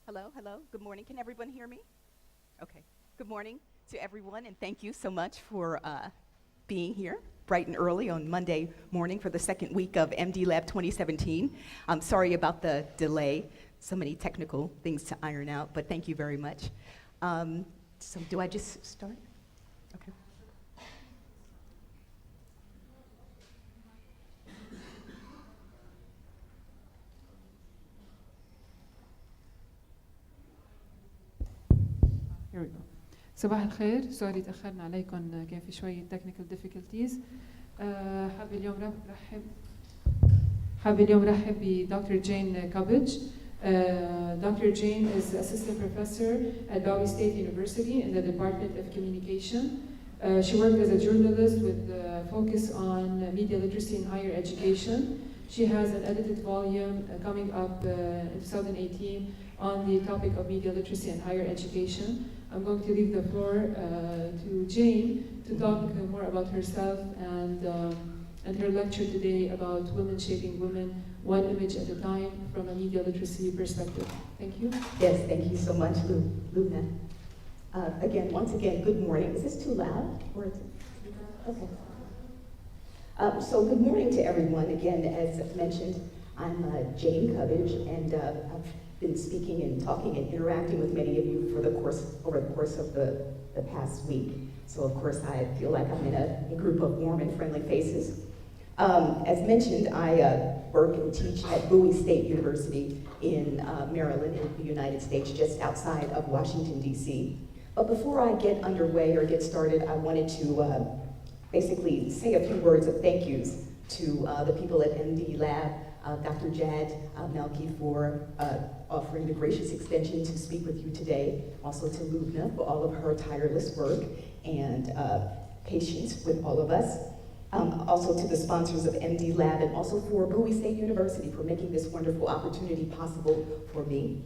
Hello, hello. Good morning. Can everyone hear me? Okay. Good morning to everyone, and thank you so much for being here bright and early on Monday morning for the second week of MDLAB 2017. I'm sorry about the delay. So many technical things to iron out, but thank you very much. So do I just start? Okay. Here we go. صباح الخير، سوري تأخرنا عليكم، كان في شوية technical difficulties. حابة اليوم رحب ب Dr. Jane Cabbage. Dr. Jane is assistant professor at Bowie State University in the Department of Communication. She worked as a journalist with focus on media literacy in higher education. She has an edited volume coming up in 2018 on the topic of media literacy and higher education. I'm going to leave the floor to Jane to talk more about herself and her lecture today about women shaping women, one image at a time from a media literacy perspective. Thank you. Yes, thank you so much, Luna. Once again, good morning. Is this too loud? Or is it? Okay. So good morning to everyone. Again, as mentioned, I'm Jane Cabbage, and I've been speaking and talking and interacting with many of you over the course of the past week. So of course I feel like I'm in a group of warm and friendly faces. As mentioned, I work and teach at Bowie State University in Maryland in the United States, just outside of Washington, D.C. But before I get underway or get started, I wanted to basically say a few words of thank yous to the people at MDLAB, Dr. Jad Melki for offering the gracious extension to speak with you today, also to Lubna for all of her tireless work and patience with all of us, also to the sponsors of MDLAB, and also for Bowie State University for making this wonderful opportunity possible for me,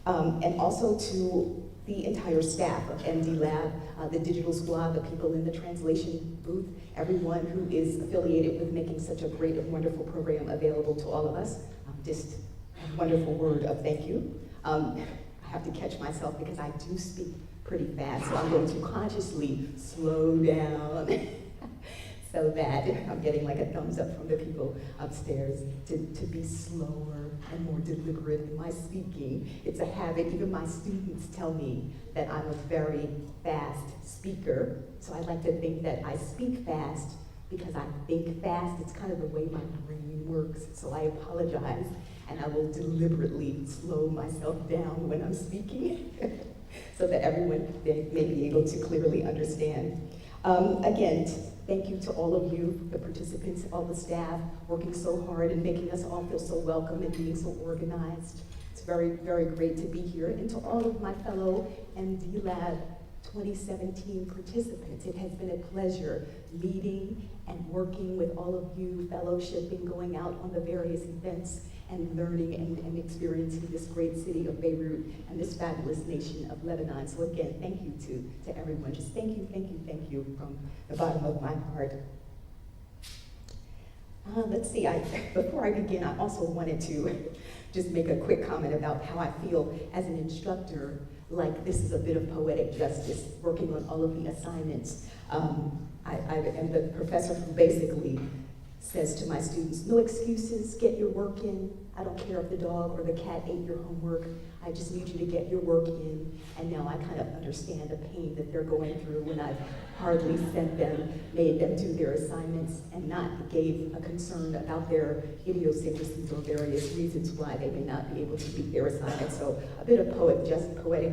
and also to the entire staff of MDLAB, the digital squad, the people in the translation booth, everyone who is affiliated with making such a great and wonderful program available to all of us. Just a wonderful word of thank you. I have to catch myself because I do speak pretty fast, so I'm going to consciously slow down so that I'm getting like a thumbs up from the people upstairs to be slower and more deliberate in my speaking. It's a habit. Even my students tell me that I'm a very fast speaker. So I like to think that I speak fast because I think fast. It's kind of the way my brain works. So I apologize, and I will deliberately slow myself down when I'm speaking so that everyone may be able to clearly understand. Again, thank you to all of you, the participants, all the staff, working so hard and making us all feel so welcome and being so organized. It's very, very great to be here. And to all of my fellow MDLAB 2017 participants, it has been a pleasure meeting and working with all of you, fellowshipping, going out on the various events and learning and experiencing this great city of Beirut and this fabulous nation of Lebanon. So again, thank you to everyone. Just thank you, thank you, thank you from the bottom of my heart. Let's see, before I begin, I also wanted to just make a quick comment about how I feel as an instructor, like this is a bit of poetic justice, working on all of the assignments. I am the professor who basically says to my students, no excuses, get your work in. I don't care if the dog or the cat ate your homework. I just need you to get your work in. And now I kind of understand the pain that they're going through when I've hardly sent them, made them do their assignments, and not gave a concern about their idiosyncrasies or various reasons why they may not be able to meet their assignments. So a bit of poetic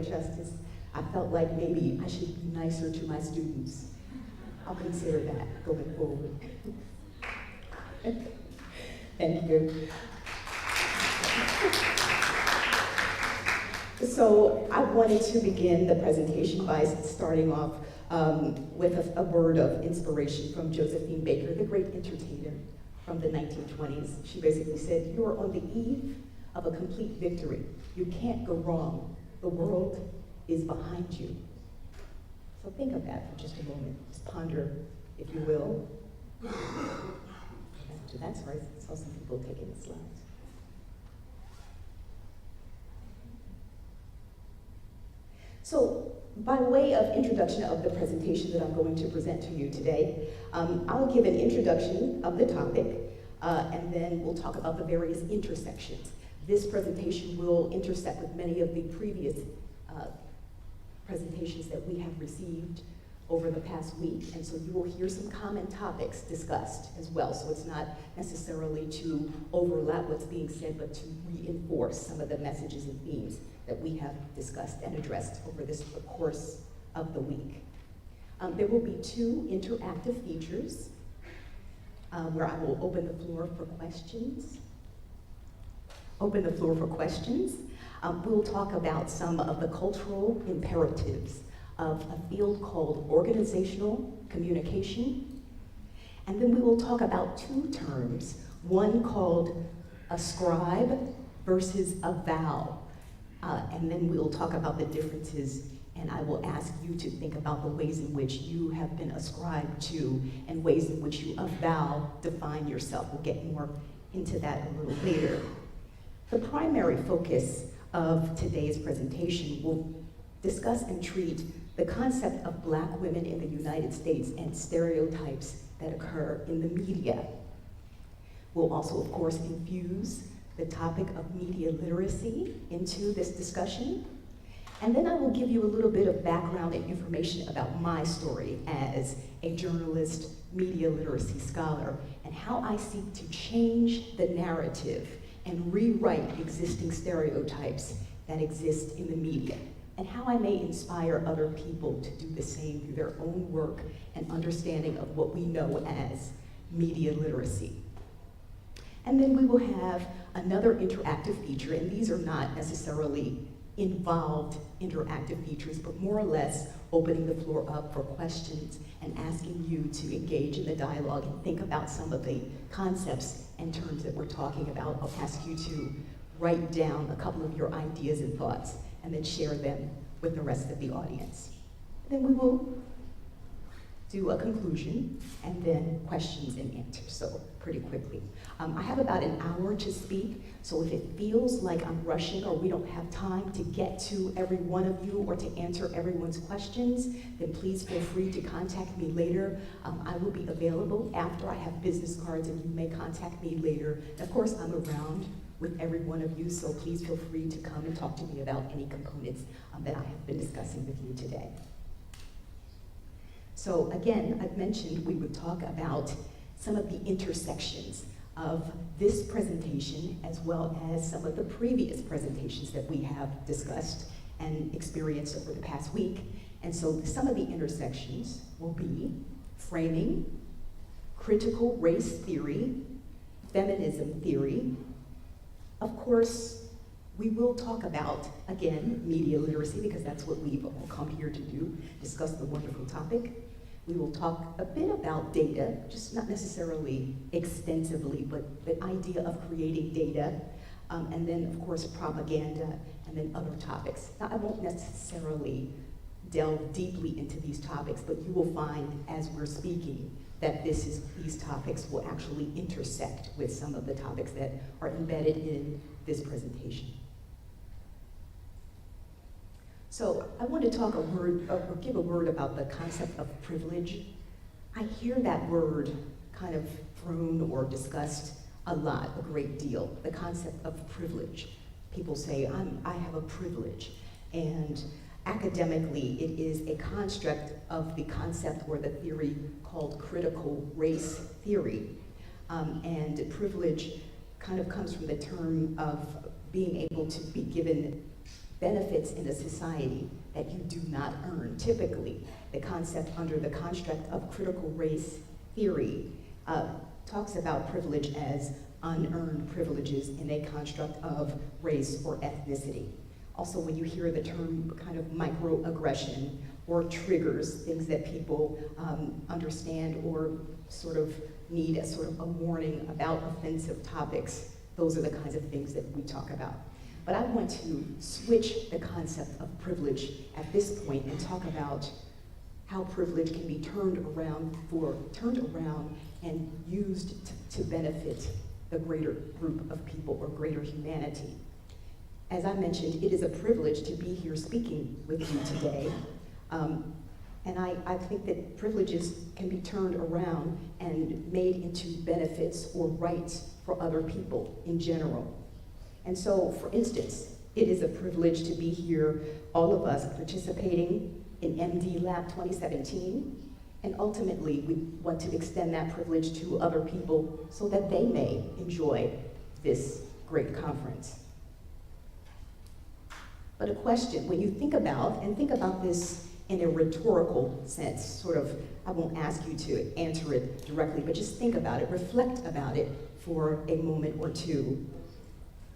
justice. I felt like maybe I should be nicer to my students. I'll consider that going forward. Thank you. So I wanted to begin the presentation by starting off with a word of inspiration from Josephine Baker, the great entertainer from the 1920s. She basically said, "You are on the eve of a complete victory. You can't go wrong. The world is behind you." So think of that for just a moment. Just ponder, if you will. That's right, I saw some people taking the slides. So, by way of introduction of the presentation that I'm going to present to you today, I'll give an introduction of the topic, and then we'll talk about the various intersections. This presentation will intersect with many of the previous presentations that we have received over the past week, and so you will hear some common topics discussed as well. So it's not necessarily to overlap what's being said, but to reinforce some of the messages and themes that we have discussed and addressed over this course of the week. There will be 2 interactive features where I will open the floor for questions. We'll talk about some of the cultural imperatives of a field called organizational communication. And then we will talk about 2 terms, one called ascribe versus avow. And then we'll talk about the differences, and I will ask you to think about the ways in which you have been ascribed to and ways in which you avow define yourself. We'll get more into that a little later. The primary focus of today's presentation will discuss and treat the concept of Black women in the United States and stereotypes that occur in the media. We'll also, of course, infuse the topic of media literacy into this discussion. And then I will give you a little bit of background and information about my story as a journalist, media literacy scholar, and how I seek to change the narrative and rewrite existing stereotypes that exist in the media, and how I may inspire other people to do the same through their own work and understanding of what we know as media literacy. And then we will have another interactive feature, and these are not necessarily involved interactive features, but more or less opening the floor up for questions and asking you to engage in the dialogue and think about some of the concepts and terms that we're talking about. I'll ask you to write down a couple of your ideas and thoughts and then share them with the rest of the audience. Then we will do a conclusion and then questions and answers, so pretty quickly. I have about an hour to speak, so if it feels like I'm rushing or we don't have time to get to every one of you or to answer everyone's questions, then please feel free to contact me later. I will be available after I have business cards, and you may contact me later. And of course, I'm around with every one of you, so please feel free to come and talk to me about any components that I have been discussing with you today. So again, I've mentioned we would talk about some of the intersections of this presentation as well as some of the previous presentations that we have discussed and experienced over the past week. And so some of the intersections will be framing, critical race theory, feminism theory. Of course, we will talk about, again, media literacy, because that's what we've all come here to do, discuss the wonderful topic. We will talk a bit about data, just not necessarily extensively, but the idea of creating data, and then, of course, propaganda, and then other topics. Now, I won't necessarily delve deeply into these topics, but you will find, as we're speaking, that these topics will actually intersect with some of the topics that are embedded in this presentation. So I want to talk give a word about the concept of privilege. I hear that word kind of thrown or discussed a lot, a great deal, the concept of privilege. People say, I have a privilege, and academically, it is a construct of the concept or the theory called critical race theory. And privilege kind of comes from the term of being able to be given benefits in a society that you do not earn. Typically, the concept under the construct of critical race theory talks about privilege as unearned privileges in a construct of race or ethnicity. Also, when you hear the term kind of microaggression or triggers, things that people understand or sort of need as sort of a warning about offensive topics, those are the kinds of things that we talk about. But I want to switch the concept of privilege at this point and talk about how privilege can be turned around and used to benefit the greater group of people or greater humanity. As I mentioned, it is a privilege to be here speaking with you today. And I think that privileges can be turned around and made into benefits or rights for other people in general. And so, for instance, it is a privilege to be here, all of us participating in MDLAB 2017, and ultimately we want to extend that privilege to other people so that they may enjoy this great conference. But a question, when you think about this in a rhetorical sense, sort of, I won't ask you to answer it directly, but just think about it, reflect about it for a moment or two,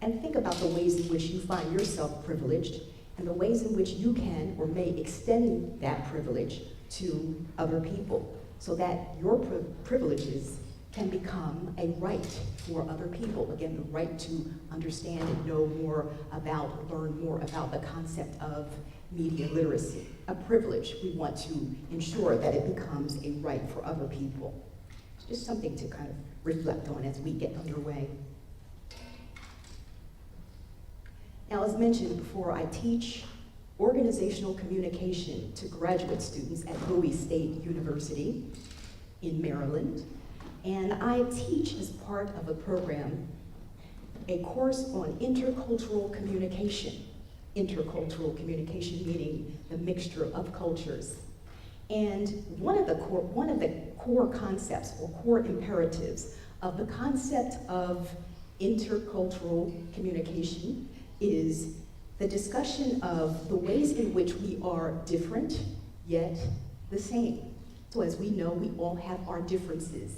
and think about the ways in which you find yourself privileged and the ways in which you can or may extend that privilege to other people so that your privileges can become a right for other people. Again, the right to understand and know more about, learn more about the concept of media literacy. A privilege. We want to ensure that it becomes a right for other people. It's just something to kind of reflect on as we get underway. Now, as mentioned before, I teach organizational communication to graduate students at Bowie State University in Maryland. And I teach as part of a program, a course on intercultural communication. Intercultural communication meaning the mixture of cultures. And one of the core concepts or core imperatives of the concept of intercultural communication is the discussion of the ways in which we are different, yet the same. So as we know, we all have our differences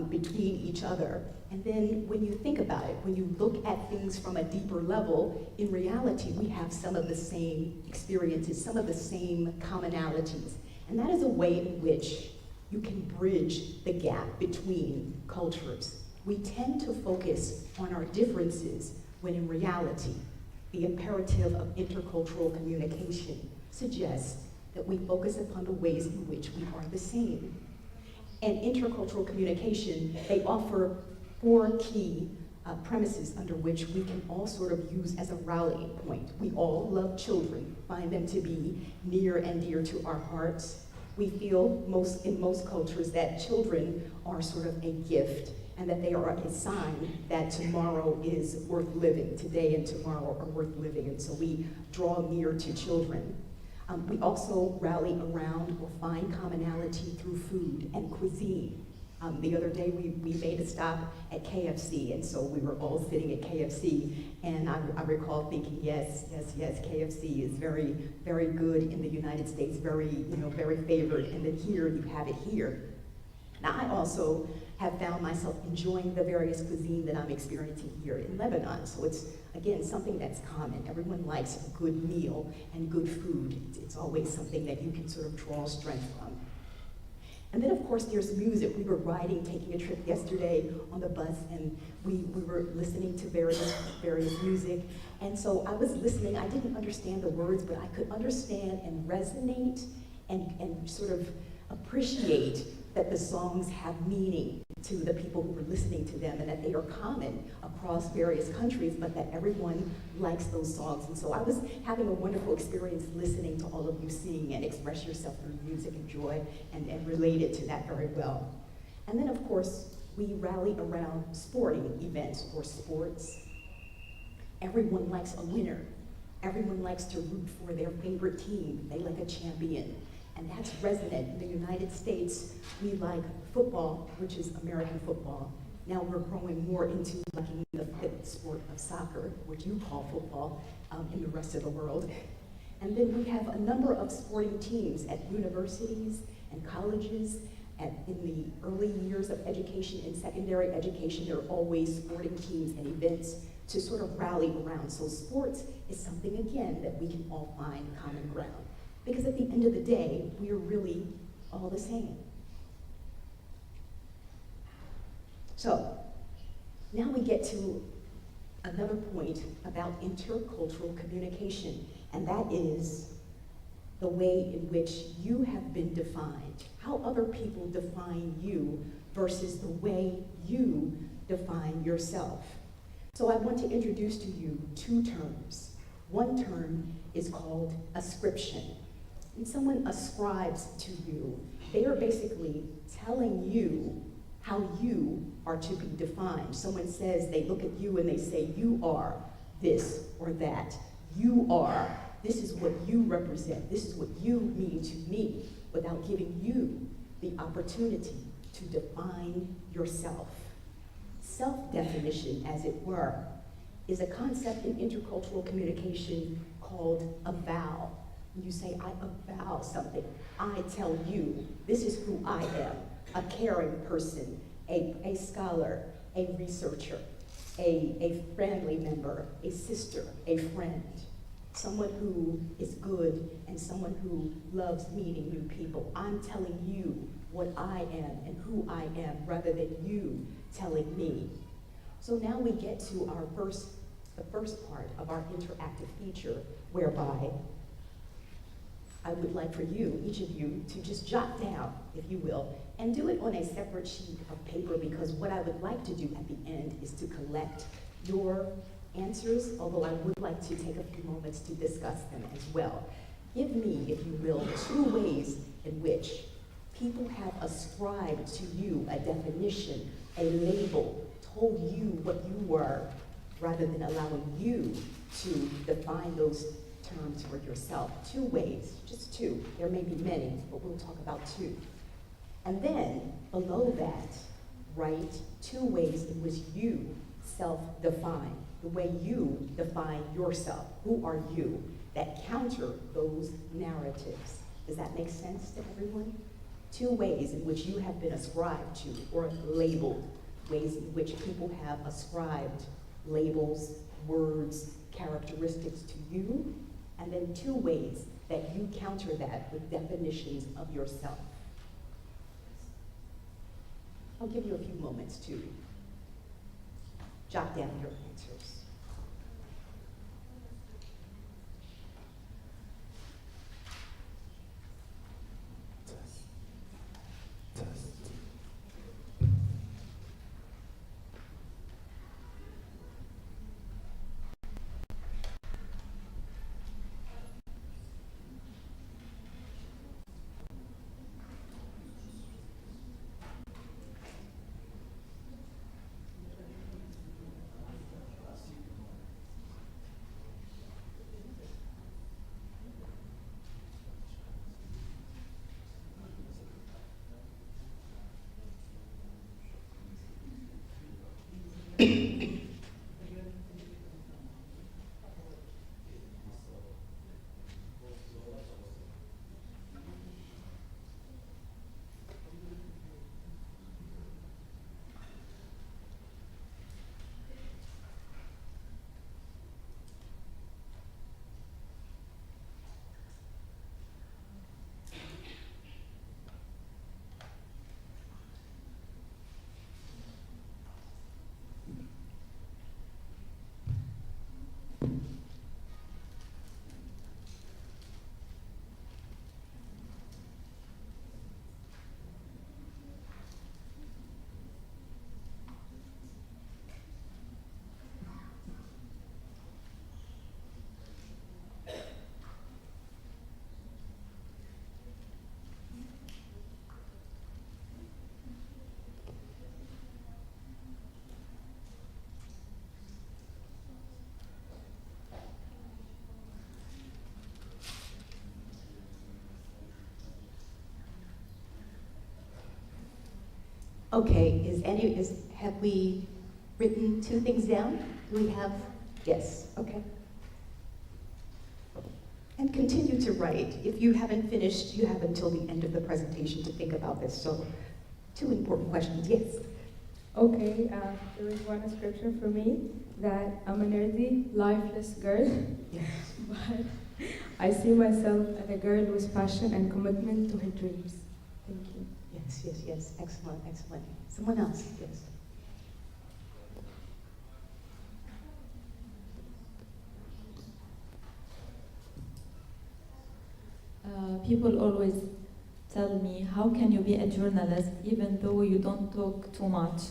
between each other. And then when you think about it, when you look at things from a deeper level, in reality, we have some of the same experiences, some of the same commonalities. And that is a way in which you can bridge the gap between cultures. We tend to focus on our differences when in reality, the imperative of intercultural communication suggests that we focus upon the ways in which we are the same. And intercultural communication, they offer 4 key premises under which we can all sort of use as a rallying point. We all love children, find them to be near and dear to our hearts. We feel in most cultures that children are sort of a gift and that they are a sign that tomorrow is worth living. Today and tomorrow are worth living, and so we draw near to children. We also rally around or find commonality through food and cuisine. The other day we made a stop at KFC, and so we were all sitting at KFC, and I recall thinking, yes, KFC is very, very good in the United States, very favored, and then here you have it here. Now I also have found myself enjoying the various cuisine that I'm experiencing here in Lebanon. So it's, again, something that's common. Everyone likes a good meal and good food. It's always something that you can sort of draw strength from. And then, of course, there's music. We were taking a trip yesterday on the bus, and we were listening to various music. And so I was listening. I didn't understand the words, but I could understand and resonate and sort of appreciate that the songs have meaning to the people who are listening to them, and that they are common across various countries, but that everyone likes those songs. And so I was having a wonderful experience listening to all of you sing and express yourself through music and joy, and related to that very well. And then, of course, we rally around sporting events or sports. Everyone likes a winner. Everyone likes to root for their favorite team. They like a champion. And that's resonant. In the United States, we like football, which is American football. Now we're growing more into liking the sport of soccer, which you call football, in the rest of the world. And then we have a number of sporting teams at universities and colleges. In the early years of education and secondary education, there are always sporting teams and events to sort of rally around. So sports is something, again, that we can all find common ground. Because at the end of the day, we are really all the same. So, now we get to another point about intercultural communication, and that is the way in which you have been defined, how other people define you versus the way you define yourself. So I want to introduce to you two terms. One term is called ascription. When someone ascribes to you, they are basically telling you how you are to be defined. Someone says, they look at you and they say, you are this or that. You are, this is what you represent. This is what you mean to me, without giving you the opportunity to define yourself. Self-definition, as it were, is a concept in intercultural communication called avow. You say, I avow something. I tell you, this is who I am, a caring person, a scholar, a researcher, a family member, a sister, a friend, someone who is good and someone who loves meeting new people. I'm telling you what I am and who I am, rather than you telling me. So now we get to the first part of our interactive feature, whereby I would like for you, each of you, to just jot down, if you will, and do it on a separate sheet of paper, because what I would like to do at the end is to collect your answers, although I would like to take a few moments to discuss them as well. Give me, if you will, two ways in which people have ascribed to you a definition, a label, told you what you were, rather than allowing you to define those terms for yourself. Two ways, just two. There may be many, but we'll talk about two. And then, below that, write two ways in which you self-define, the way you define yourself. Who are you? That counter those narratives. Does that make sense to everyone? Two ways in which you have been ascribed to or labeled, ways in which people have ascribed labels, words, characteristics to you, and then two ways that you counter that with definitions of yourself. I'll give you a few moments to jot down your answers. Okay, have we written two things down? Do we have? Yes, okay. And continue to write. If you haven't finished, you have until the end of the presentation to think about this. So, two important questions, yes. Okay, there is one description for me that I'm a nerdy, lifeless girl, Yes. but I see myself as a girl with passion and commitment to her dreams. Thank you. Yes, yes, yes. Excellent, excellent. Someone else, yes. People always tell me, how can you be a journalist even though you don't talk too much?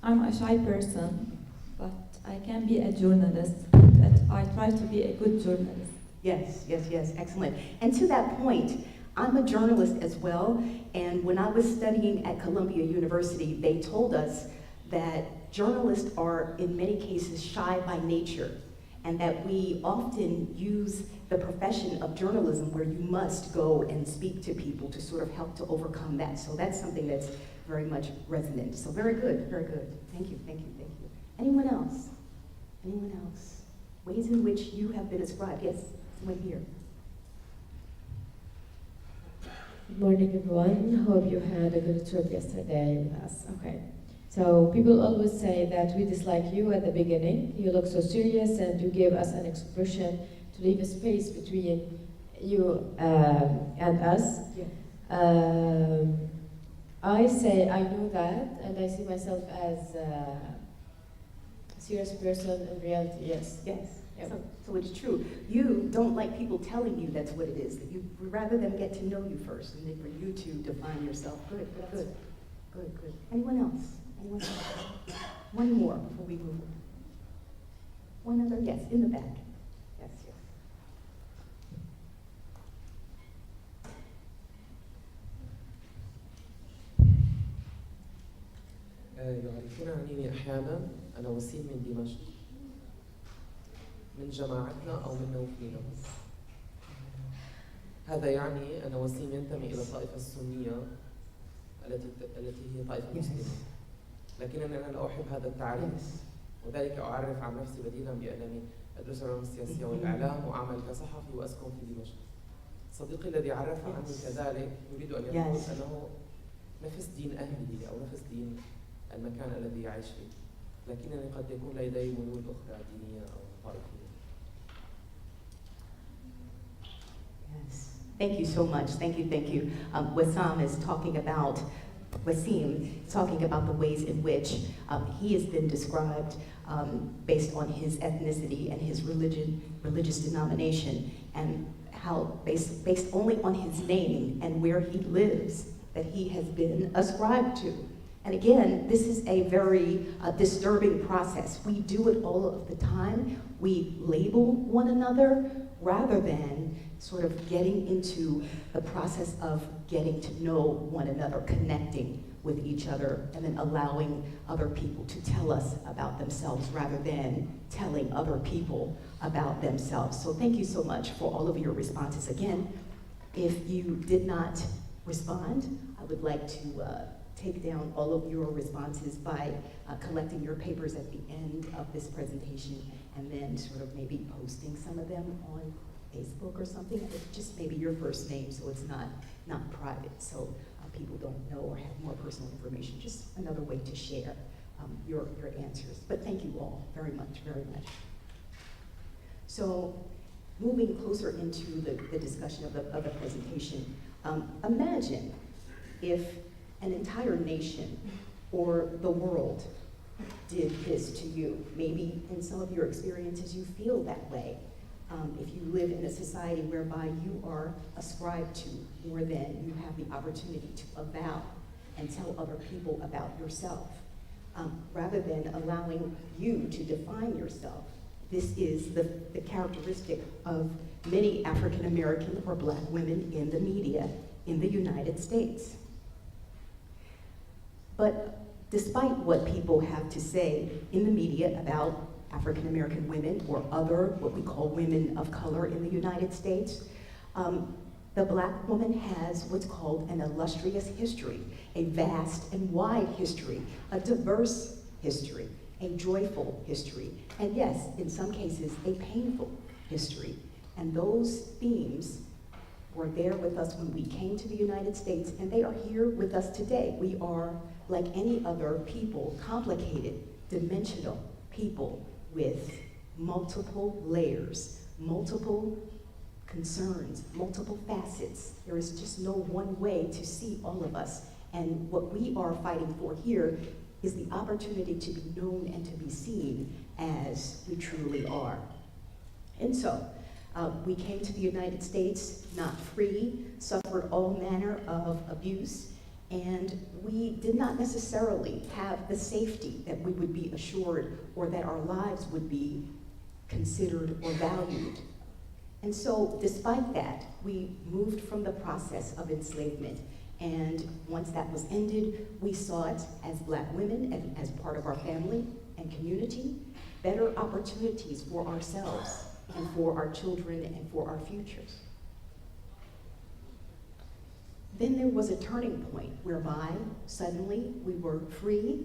I'm a shy person, but I can be a journalist, and I try to be a good journalist. Yes, yes, yes, excellent. And to that point, I'm a journalist as well, and when I was studying at Columbia University, they told us that journalists are, in many cases, shy by nature, and that we often use the profession of journalism where you must go and speak to people to sort of help to overcome that. So that's something that's very much resonant. So very good, very good. Thank you, thank you, thank you. Anyone else? Anyone else? Ways in which you have been ascribed? Yes, someone here. Good morning, everyone. Hope you had a good trip yesterday with us. Okay. So people always say that we dislike you at the beginning. You look so serious, and you gave us an expression to leave a space between you and us. Yeah. I say I know that, and I see myself as a serious person in reality. Yes. Yes. Yep. So it's true. You don't like people telling you that's what it is. That you rather them get to know you first, and then for you to define yourself. Good, good, good, good, good. Anyone else? Anyone else? One more before we move on. One other. Yes, in the back. Yes, yes. يعرفون عني أحيانا أنا وسيم من دمشق من جماعتنا أو من نوفينا. هذا يعني أن وسيم ينتمي إلى الطائفة السنية التي هي طائفة مسلمة، لكنني أنا لا أحب هذا التعريف، وذلك أعرف عن نفسي بديلا بأنني أدرس العلوم السياسية والإعلام وأعمل كصحفي وأسكن في دمشق. صديقي الذي عرف عني كذلك يريد أن يقول أنه نفس دين أهله أو نفس دين المكان الذي يعيش فيه، لكنني قد يكون لدي ميول أخرى دينية أو طائفية. Yes. Thank you so much. Thank you, thank you. Wasim is talking about the ways in which he has been described based on his ethnicity and his religious denomination, and how based only on his name and where he lives that he has been ascribed to. And again, this is a very disturbing process. We do it all of the time. We label one another rather than sort of getting into the process of getting to know one another, connecting with each other, and then allowing other people to tell us about themselves rather than telling other people about themselves. So thank you so much for all of your responses. Again, if you did not respond, I would like to take down all of your responses by collecting your papers at the end of this presentation, and then sort of maybe posting some of them on Facebook or something. It's just maybe your first name, so it's not private, so people don't know or have more personal information. Just another way to share your answers. But thank you all very much, very much. So moving closer into the discussion of the presentation, imagine if an entire nation or the world did this to you. Maybe in some of your experiences you feel that way. If you live in a society whereby you are ascribed to more than you have the opportunity to avow and tell other people about yourself, rather than allowing you to define yourself. This is the characteristic of many African American or Black women in the media in the United States. But despite what people have to say in the media about African American women or other, what we call women of color in the United States, the Black woman has what's called an illustrious history, a vast and wide history, a diverse history, a joyful history, and yes, in some cases, a painful history. And those themes were there with us when we came to the United States, and they are here with us today. We are, like any other people, complicated, dimensional people with multiple layers, multiple concerns, multiple facets. There is just no one way to see all of us. And what we are fighting for here is the opportunity to be known and to be seen as we truly are. And so, we came to the United States not free, suffered all manner of abuse, And we did not necessarily have the safety that we would be assured or that our lives would be considered or valued. And so, despite that, we moved from the process of enslavement. And once that was ended, we sought, as Black women and as part of our family and community, better opportunities for ourselves and for our children and for our futures. Then there was a turning point whereby suddenly we were free,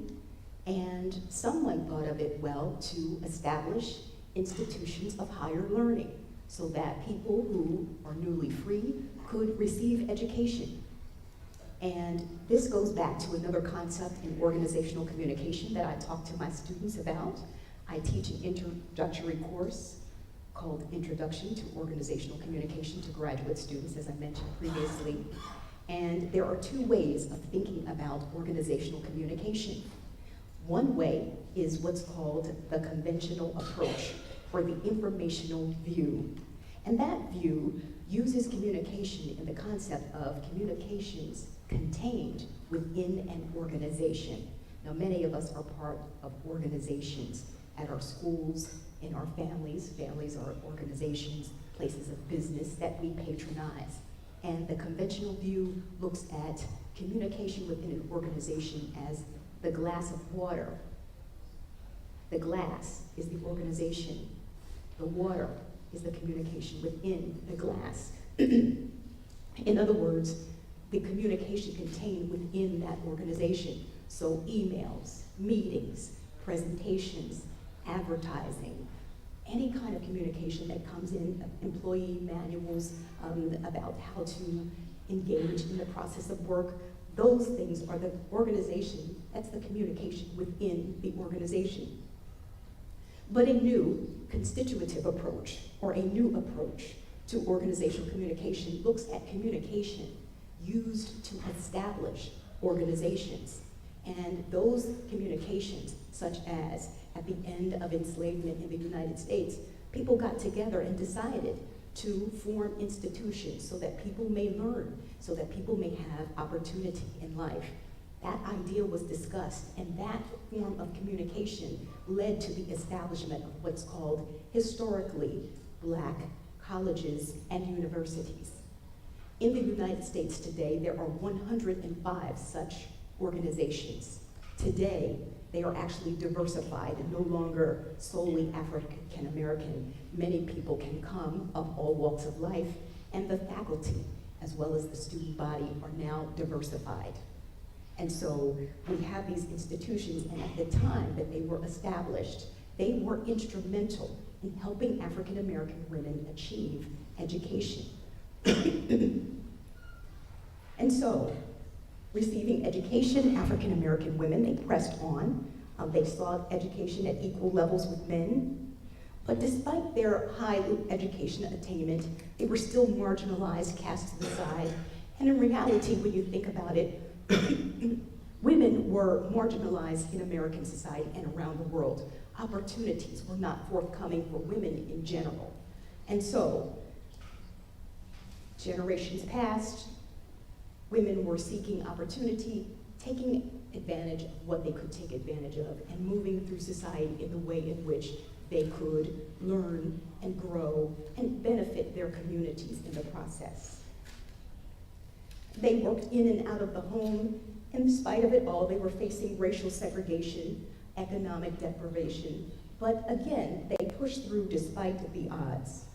and someone thought of it well to establish institutions of higher learning so that people who are newly free could receive education. And this goes back to another concept in organizational communication that I talk to my students about. I teach an introductory course called Introduction to Organizational Communication to graduate students, as I mentioned previously. And there are two ways of thinking about organizational communication. One way is what's called the conventional approach, or the informational view. And that view uses communication in the concept of communications contained within an organization. Now, many of us are part of organizations at our schools, in our families. Families are organizations, places of business that we patronize. And the conventional view looks at communication within an organization as the glass of water. The glass is the organization. The water is the communication within the glass. In other words, the communication contained within that organization. So emails, meetings, presentations, advertising, any kind of communication that comes in, employee manuals about how to engage in the process of work, those things are the organization, that's the communication within the organization. But a new constitutive approach, or a new approach to organizational communication, looks at communication used to establish organizations. And those communications, such as at the end of enslavement in the United States, people got together and decided to form institutions so that people may learn, so that people may have opportunity in life. That idea was discussed, and that form of communication led to the establishment of what's called historically Black colleges and universities. In the United States today, there are 105 such organizations. Today, they are actually diversified and no longer solely African American. Many people can come of all walks of life, and the faculty, as well as the student body, are now diversified. And so we have these institutions, and at the time that they were established, they were instrumental in helping African American women achieve education. And so, receiving education, African American women, they pressed on. They sought education at equal levels with men. But despite their high education attainment, they were still marginalized, cast to the side. And in reality, when you think about it, women were marginalized in American society and around the world. Opportunities were not forthcoming for women in general. And so, generations passed, women were seeking opportunity, taking advantage of what they could take advantage of, and moving through society in the way in which they could learn and grow and benefit their communities in the process. They worked in and out of the home. In spite of it all, they were facing racial segregation, economic deprivation, but again, they pushed through despite the odds.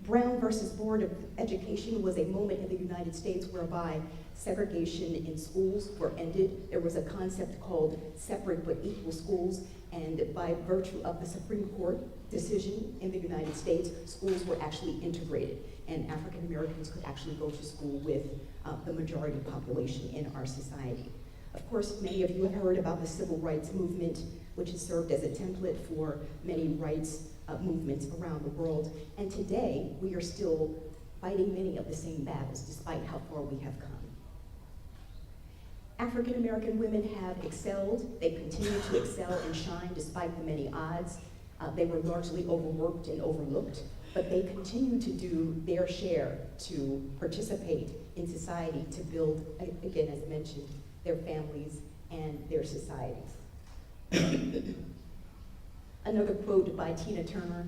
Brown versus Board of Education was a moment in the United States whereby segregation in schools were ended. There was a concept called separate but equal schools, and by virtue of the Supreme Court decision in the United States, schools were actually integrated, and African Americans could actually go to school with the majority population in our society. Of course, many of you have heard about the civil rights movement, which has served as a template for many rights movements around the world. And today, we are still fighting many of the same battles, despite how far we have come. African American women have excelled. They continue to excel and shine despite the many odds. They were largely overworked and overlooked. but they continue to do their share to participate in society, to build, again, as mentioned, their families and their societies. Another quote by Tina Turner,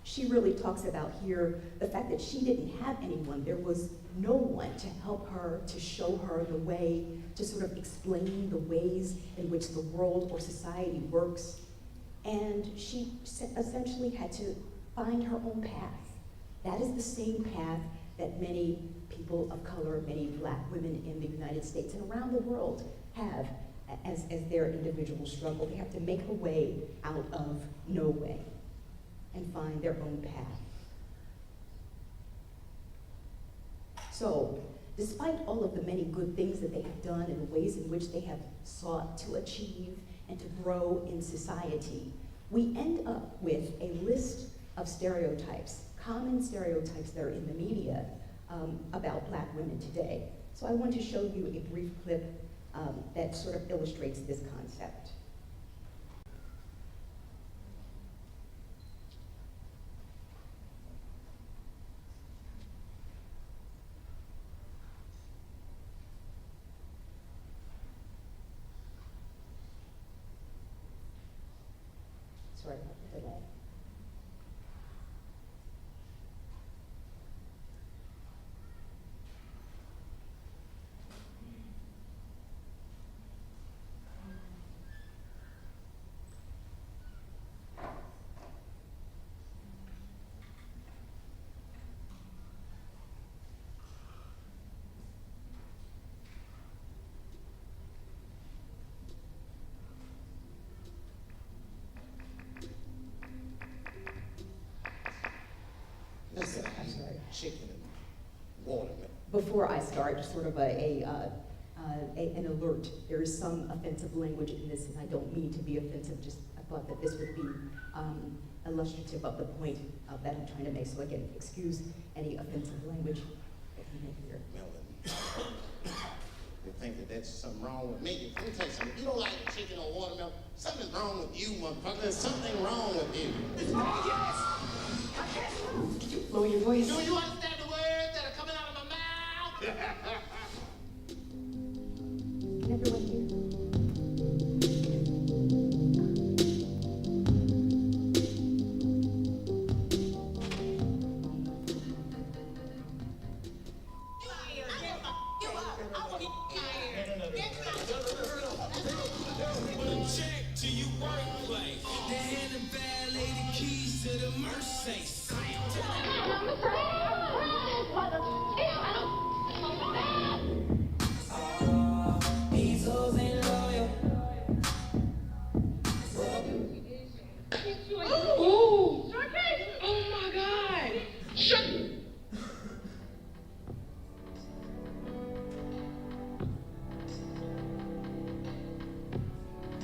she really talks about here the fact that she didn't have anyone. There was no one to help her, to show her the way, to sort of explain the ways in which the world or society works. And she essentially had to find her own path. That is the same path that many people of color, many Black women in the United States and around the world have as their individual struggle. They have to make a way out of no way and find their own path. So, despite all of the many good things that they have done and the ways in which they have sought to achieve and to grow in society, we end up with a list of stereotypes, common stereotypes that are in the media about Black women today. So I want to show you a brief clip that sort of illustrates this concept. Sorry about the delay. Chicken and watermelon. Before I start, sort of an alert. There is some offensive language in this, and I don't mean to be offensive, just I thought that this would be illustrative of the point that I'm trying to make. So again, excuse any offensive language that you may hear. Melon. They think that that's something wrong with me. Let me tell you something. If you don't like chicken or watermelon, something's wrong with you, motherfucker. There's something wrong with you. Did you lower your voice? Do you understand the words that are coming out of my mouth? Can everyone hear? Check to you wordplay. The hand and valet the keys to the Mercedes.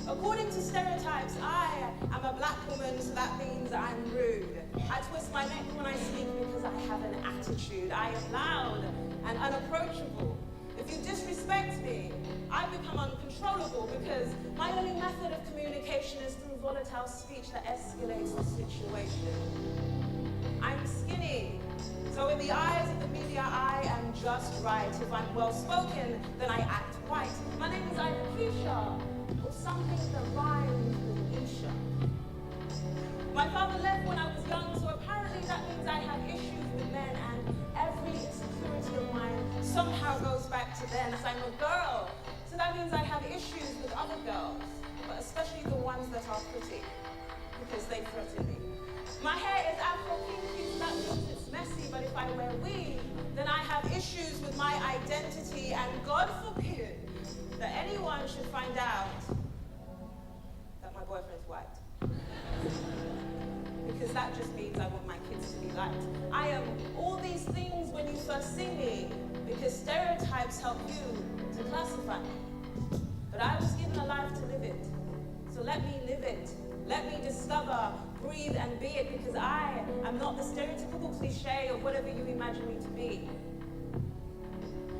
According to stereotypes, I am a Black woman, so that means I'm rude. I twist my neck when I speak because I have an attitude. I am loud and unapproachable. If you disrespect me, I become uncontrollable because my only method of communication is through volatile speech that escalates the situation. I'm skinny, so in the eyes of the media, I am just right. If I'm well-spoken, then I act white. My name is either Keisha, or something that rhymes with Isha. My father left when I was young, so apparently that means I have issues with men, and every insecurity of mine somehow goes back to then, as I'm a girl. So that means I have issues with other girls, but especially the ones that are pretty, because they threaten me. My hair is Afro-kinky, so that means it's messy, but if I wear weave, then I have issues with my identity, and God forbid that anyone should find out that my boyfriend's white. Because that just means I want my kids to be liked. I am all these things when you first see me, because stereotypes help you to classify me. But I was given a life to live it. So let me live it. Let me discover, breathe, and be it, because I am not the stereotypical cliche of whatever you imagine me to be.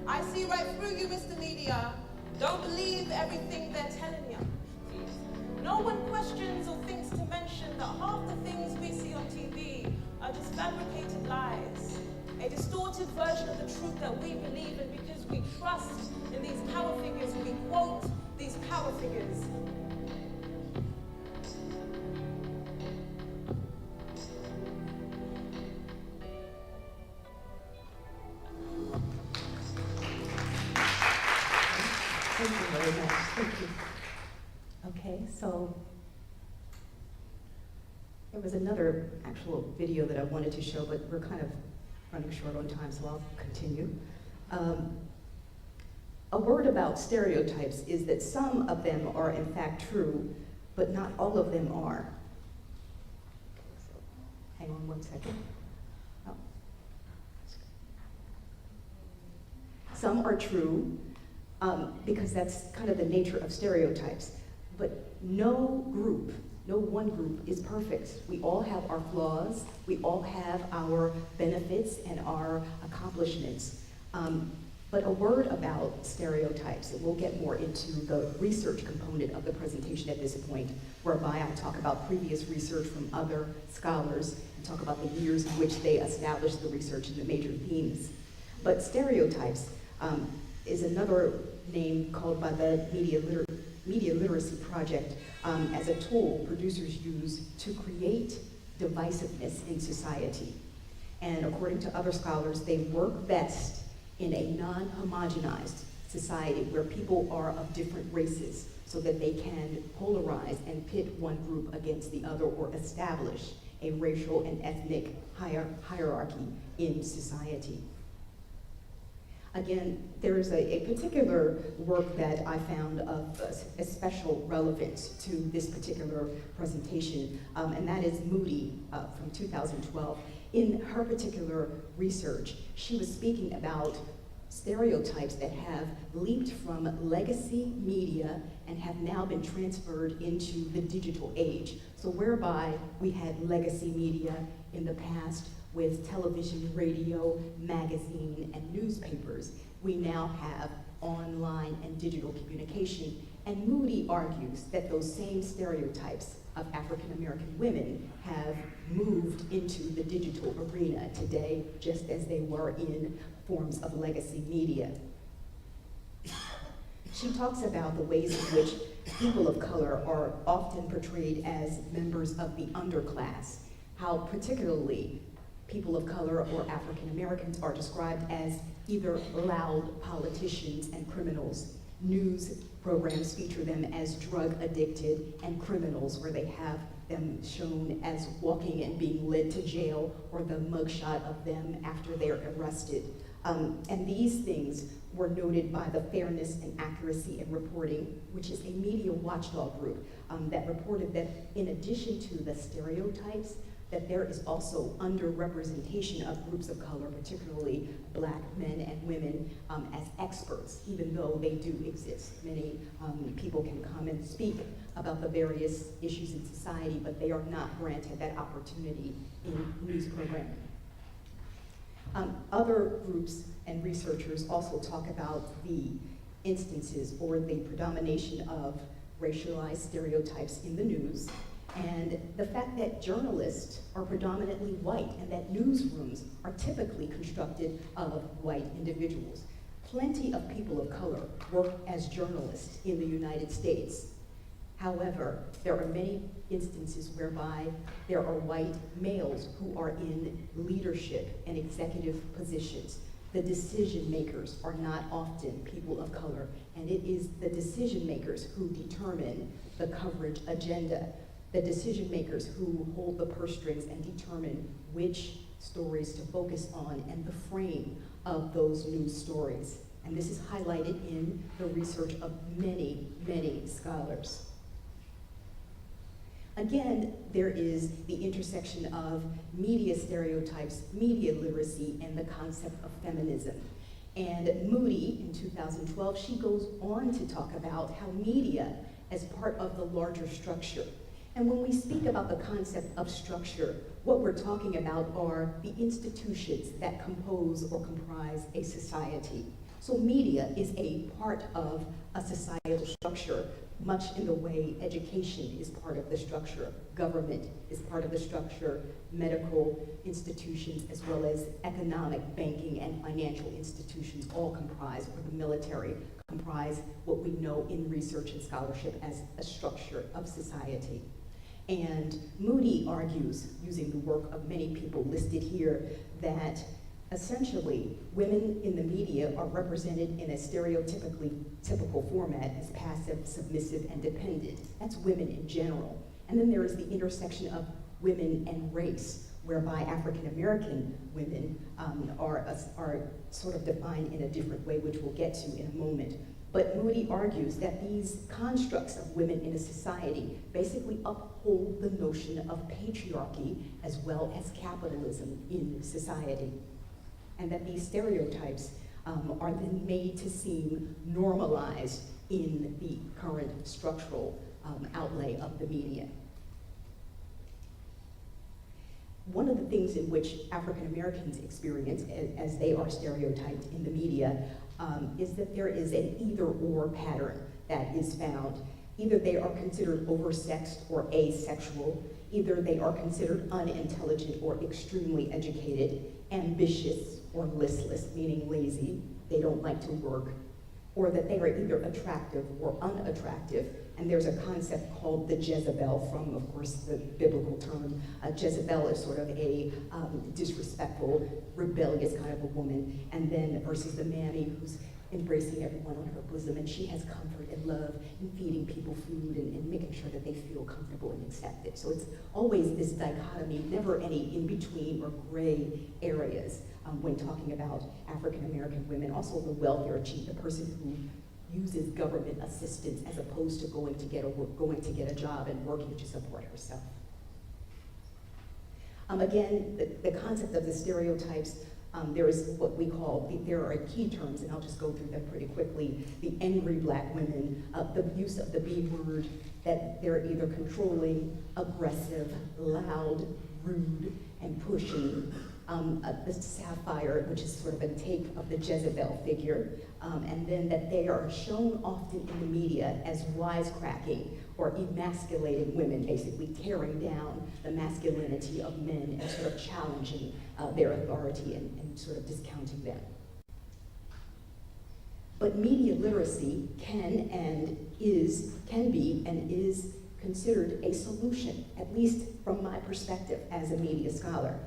I see right through you, Mr. Media. Don't believe everything they're telling you. No one questions or thinks to mention that half the things we see on TV are just fabricated lies, a distorted version of the truth that we believe in because we trust in these power figures, we quote these power figures. Thank you very much. Thank you. Okay, so there was another actual video that I wanted to show, but we're kind of running short on time, so I'll continue. A word about stereotypes is that some of them are in fact true, but not all of them are. Okay, so hang on one second. Oh. Some are true, because that's kind of the nature of stereotypes. But no one group is perfect. We all have our flaws, we all have our benefits and our accomplishments. But a word about stereotypes, and we'll get more into the research component of the presentation at this point, whereby I talk about previous research from other scholars and talk about the years in which they established the research and the major themes. But stereotypes is another name called by the Media Literacy Project as a tool producers use to create divisiveness in society. And according to other scholars, they work best in a non-homogenized society where people are of different races so that they can polarize and pit one group against the other or establish a racial and ethnic hierarchy in society. Again, there is a particular work that I found of a special relevance to this particular presentation, and that is Moody from 2012. In her particular research, she was speaking about stereotypes that have leaped from legacy media and have now been transferred into the digital age. So whereby we had legacy media in the past with television, radio, magazine, and newspapers, we now have online and digital communication. And Moody argues that those same stereotypes of African American women have moved into the digital arena today, just as they were in forms of legacy media. She talks about the ways in which people of color are often portrayed as members of the underclass, how particularly people of color or African Americans are described as either loud politicians and criminals. News programs feature them as drug addicted and criminals, where they have them shown as walking and being led to jail, or the mugshot of them after they're arrested. And these things were noted by the Fairness and Accuracy in Reporting, which is a media watchdog group that reported that in addition to the stereotypes, that there is also underrepresentation of groups of color, particularly Black men and women, as experts, even though they do exist. Many people can come and speak about the various issues in society, but they are not granted that opportunity in news programming. Other groups and researchers also talk about the instances or the predomination of racialized stereotypes in the news, and the fact that journalists are predominantly white and that newsrooms are typically constructed of white individuals. Plenty of people of color work as journalists in the United States. However, there are many instances whereby there are white males who are in leadership and executive positions. The decision makers are not often people of color, and it is the decision makers who determine the coverage agenda, the decision makers who hold the purse strings and determine which stories to focus on and the frame of those news stories. And this is highlighted in the research of many, many scholars. Again, there is the intersection of media stereotypes, media literacy, and the concept of feminism. And Moody, in 2012, she goes on to talk about how media as part of the larger structure. And when we speak about the concept of structure, what we're talking about are the institutions that compose or comprise a society. So media is a part of a societal structure much in the way education is part of the structure, government is part of the structure, medical institutions, as well as economic, banking, and financial institutions all comprise, or the military comprise what we know in research and scholarship as a structure of society. And Moody argues, using the work of many people listed here, that essentially women in the media are represented in a typical format as passive, submissive, and dependent. That's women in general. And then there is the intersection of women and race, whereby African American women are sort of defined in a different way, which we'll get to in a moment. But Moody argues that these constructs of women in a society basically uphold the notion of patriarchy as well as capitalism in society. And that these stereotypes are then made to seem normalized in the current structural outlay of the media. One of the things in which African Americans experience as they are stereotyped in the media is that there is an either-or pattern that is found. Either they are considered oversexed or asexual, either they are considered unintelligent or extremely educated, ambitious or listless, meaning lazy, they don't like to work, or that they are either attractive or unattractive. And there's a concept called the Jezebel from, of course, the biblical term. Jezebel is sort of a disrespectful, rebellious kind of a woman, and then versus the mammy who's embracing everyone on her bosom, and she has comfort and love and feeding people food and making sure that they feel comfortable and accepted. So it's always this dichotomy, never any in-between or gray areas when talking about African American women. Also the welfare chief, the person who uses government assistance as opposed to going to get a job and working to support herself. Again, the concept of the stereotypes, there is what we call, there are key terms, and I'll just go through them pretty quickly. The angry black women, the use of the B word, that they're either controlling, aggressive, loud, rude, and pushy. The sapphire, which is sort of a take of the Jezebel figure, and then that they are shown often in the media as wisecracking or emasculating women, basically tearing down the masculinity of men and sort of challenging their authority and sort of discounting them. But media literacy can be and is considered a solution, at least from my perspective as a media scholar.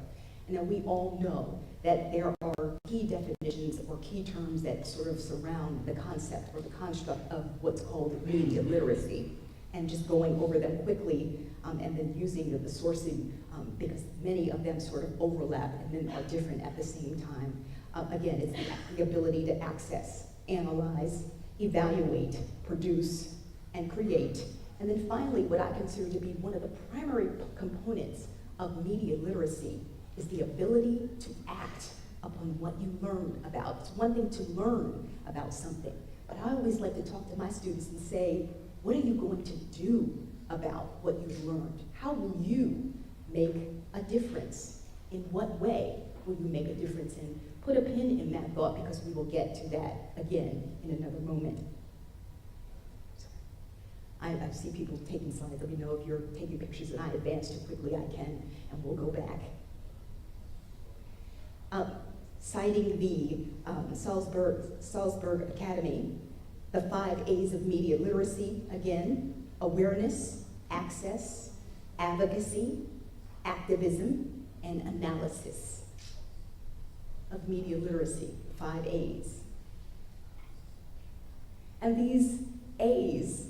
Now, we all know that there are key definitions or key terms that sort of surround the concept or the construct of what's called media literacy. And just going over them quickly and then using the sourcing because many of them sort of overlap and then are different at the same time. Again, it's the ability to access, analyze, evaluate, produce, and create. And then finally, what I consider to be one of the primary components of media literacy is the ability to act upon what you learn about. It's one thing to learn about something, but I always like to talk to my students and say, what are you going to do about what you've learned? How will you make a difference? In what way will you make a difference? And put a pin in that thought because we will get to that again in another moment. I see people taking slides. Let me know if you're taking pictures and I advance too quickly, I can, and we'll go back. Citing the Salzburg Academy, the 5 A's of media literacy, again, awareness, access, advocacy, activism, and analysis of media literacy, 5 A's. And these A's,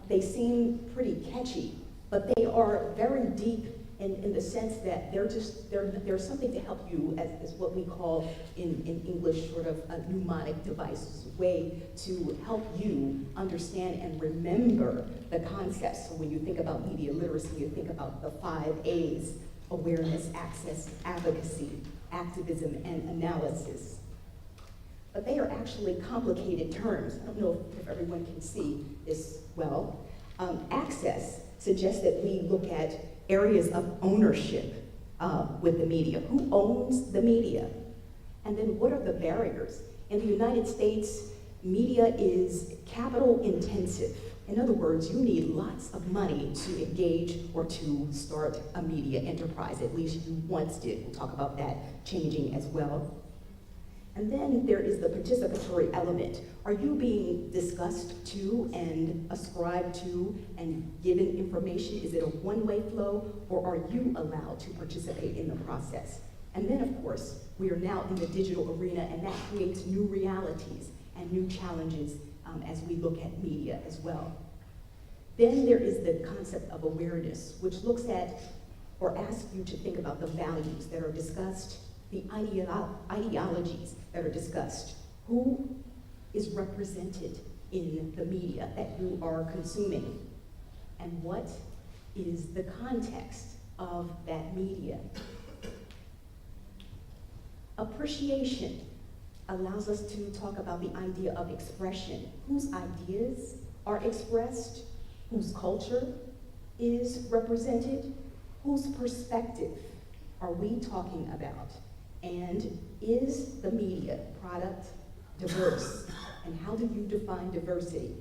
they seem pretty catchy, but they are very deep in the sense that they're something to help you as what we call in English sort of a mnemonic device, a way to help you understand and remember the concepts. So when you think about media literacy, you think about the 5 A's: awareness, access, advocacy, activism, and analysis. But they are actually complicated terms. I don't know if everyone can see this well. Access suggests that we look at areas of ownership with the media. Who owns the media? And then what are the barriers? In the United States, media is capital intensive. In other words, you need lots of money to engage or to start a media enterprise. At least you once did. We'll talk about that changing as well. And then there is the participatory element. Are you being discussed to and ascribed to and given information? Is it a one-way flow, or are you allowed to participate in the process? And then, of course, we are now in the digital arena, and that creates new realities and new challenges as we look at media as well. Then there is the concept of awareness, which looks at or asks you to think about the values that are discussed, the ideologies that are discussed, who is represented in the media that you are consuming, and what is the context of that media. Appreciation allows us to talk about the idea of expression. Whose ideas are expressed? Whose culture is represented? Whose perspective are we talking about? And is the media product diverse? And how do you define diversity?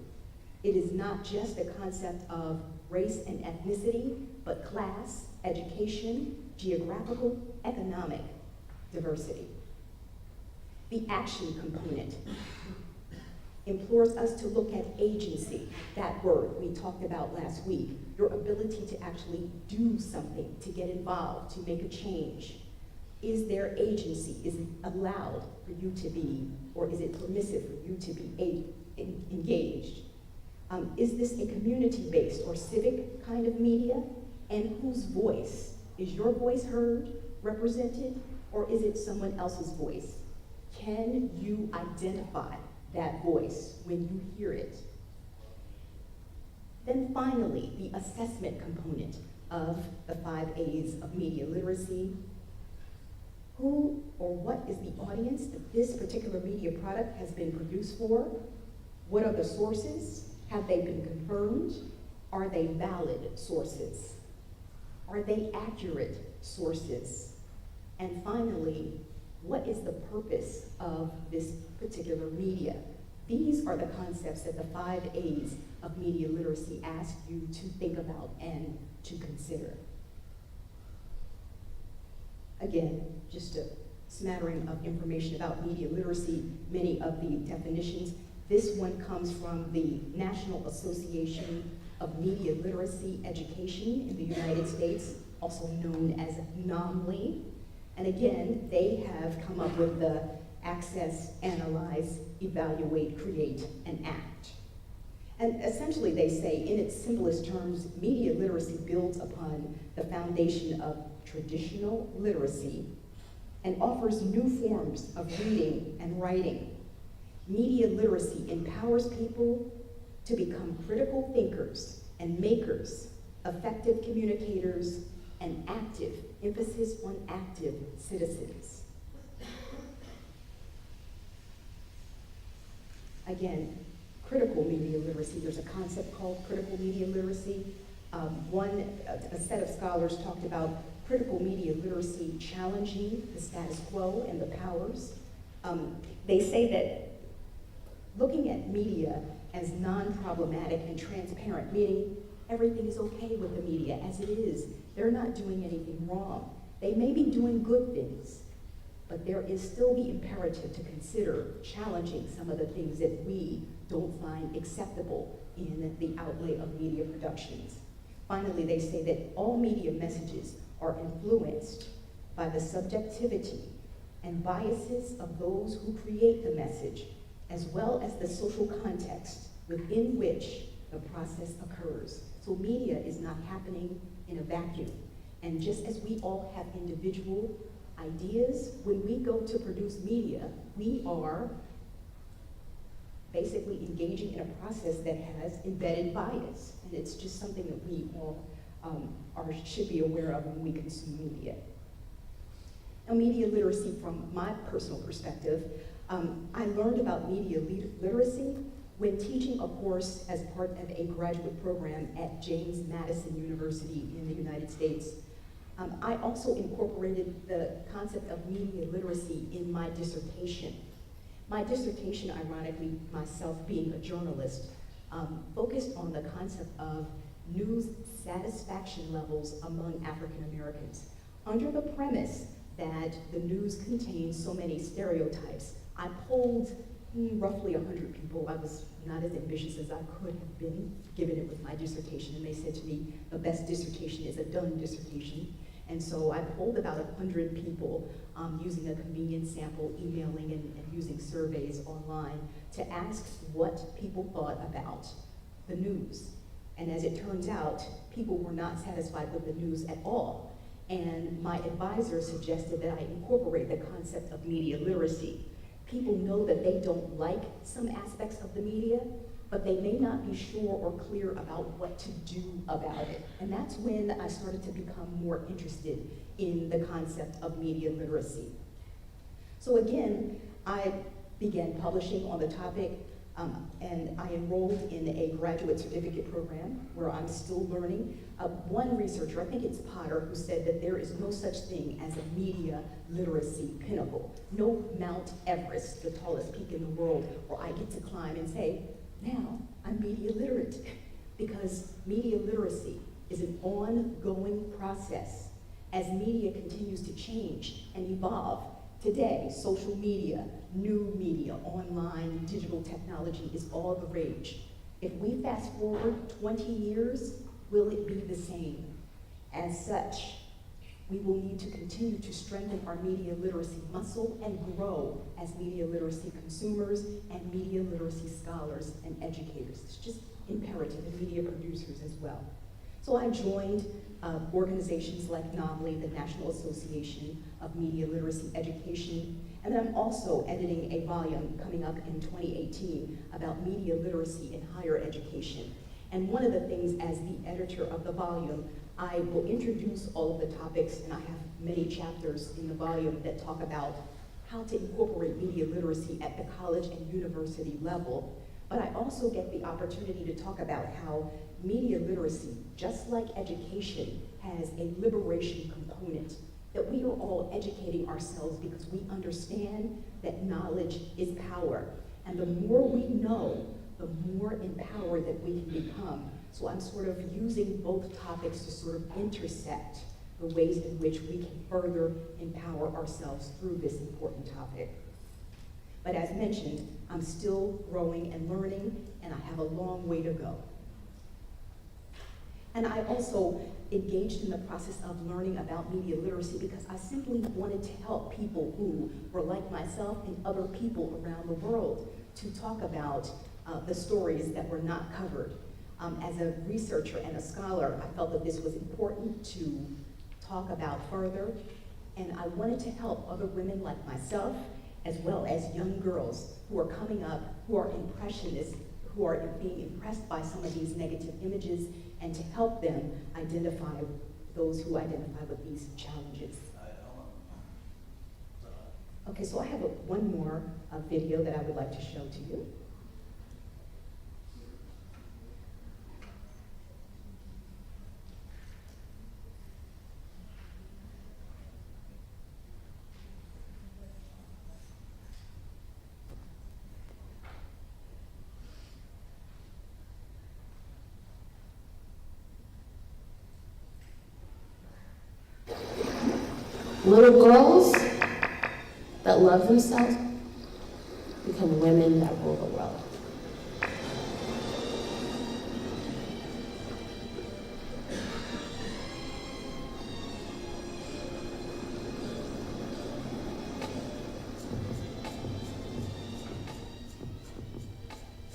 It is not just a concept of race and ethnicity, but class, education, geographical, economic diversity. The action component implores us to look at agency, that word we talked about last week, your ability to actually do something, to get involved, to make a change. Is there agency? Is it allowed for you to be, or is it permissive for you to be engaged? Is this a community-based or civic kind of media? And whose voice? Is your voice heard, represented, or is it someone else's voice? Can you identify that voice when you hear it? Then finally, the assessment component of the 5 A's of media literacy. Who or what is the audience that this particular media product has been produced for? What are the sources? Have they been confirmed? Are they valid sources? Are they accurate sources? And finally, what is the purpose of this particular media? These are the concepts that the 5 A's of media literacy ask you to think about and to consider. Again, just a smattering of information about media literacy, many of the definitions. This one comes from the National Association of Media Literacy Education in the United States, also known as NOMLE. And again, they have come up with the access, analyze, evaluate, create, and act. And essentially they say, in its simplest terms, media literacy builds upon the foundation of traditional literacy and offers new forms of reading and writing. Media literacy empowers people to become critical thinkers and makers, effective communicators, and active, emphasis on active citizens. Again, critical media literacy, there's a concept called critical media literacy. A set of scholars talked about critical media literacy challenging the status quo and the powers. They say that looking at media as non-problematic and transparent, meaning everything is okay with the media as it is. They're not doing anything wrong. They may be doing good things, but there is still the imperative to consider challenging some of the things that we don't find acceptable in the outlay of media productions. Finally, they say that all media messages are influenced by the subjectivity and biases of those who create the message, as well as the social context within which the process occurs. So media is not happening in a vacuum. And just as we all have individual ideas, when we go to produce media, we are basically engaging in a process that has embedded bias. And it's just something that we all should be aware of when we consume media. Now, media literacy from my personal perspective, I learned about media literacy when teaching a course as part of a graduate program at James Madison University in the United States. I also incorporated the concept of media literacy in my dissertation. My dissertation, ironically, myself being a journalist, focused on the concept of news satisfaction levels among African Americans. Under the premise that the news contains so many stereotypes, I polled roughly 100 people. I was not as ambitious as I could have been, given it was my dissertation, and they said to me, the best dissertation is a done dissertation. And so I polled about 100 people using a convenient sample, emailing and using surveys online to ask what people thought about the news. And as it turns out, people were not satisfied with the news at all. And my advisor suggested that I incorporate the concept of media literacy. People know that they don't like some aspects of the media, but they may not be sure or clear about what to do about it. And that's when I started to become more interested in the concept of media literacy. So again, I began publishing on the topic, and I enrolled in a graduate certificate program where I'm still learning. One researcher, I think it's Potter, who said that there is no such thing as a media literacy pinnacle. No Mount Everest, the tallest peak in the world, where I get to climb and say, now I'm media literate. Because media literacy is an ongoing process as media continues to change and evolve. Today, social media, new media, online, digital technology is all the rage. If we fast forward 20 years, will it be the same? As such, we will need to continue to strengthen our media literacy muscle and grow as media literacy consumers and media literacy scholars and educators. It's just imperative, and media producers as well. So I joined organizations like NAMLI, the National Association of Media Literacy Education, and then I'm also editing a volume coming up in 2018 about media literacy in higher education. And one of the things, as the editor of the volume, I will introduce all of the topics, and I have many chapters in the volume that talk about how to incorporate media literacy at the college and university level. But I also get the opportunity to talk about how media literacy, just like education, has a liberation component, that we are all educating ourselves because we understand that knowledge is power. And the more we know, the more empowered that we can become. So I'm sort of using both topics to sort of intersect the ways in which we can further empower ourselves through this important topic. But as mentioned, I'm still growing and learning, and I have a long way to go. And I also engaged in the process of learning about media literacy because I simply wanted to help people who were like myself and other people around the world to talk about the stories that were not covered. As a researcher and a scholar, I felt that this was important to talk about further, and I wanted to help other women like myself, as well as young girls who are coming up, who are impressionists, who are being impressed by some of these negative images, and to help them identify those who identify with these challenges. Okay, so I have one more video that I would like to show to you. Little girls that love themselves become women that rule the world.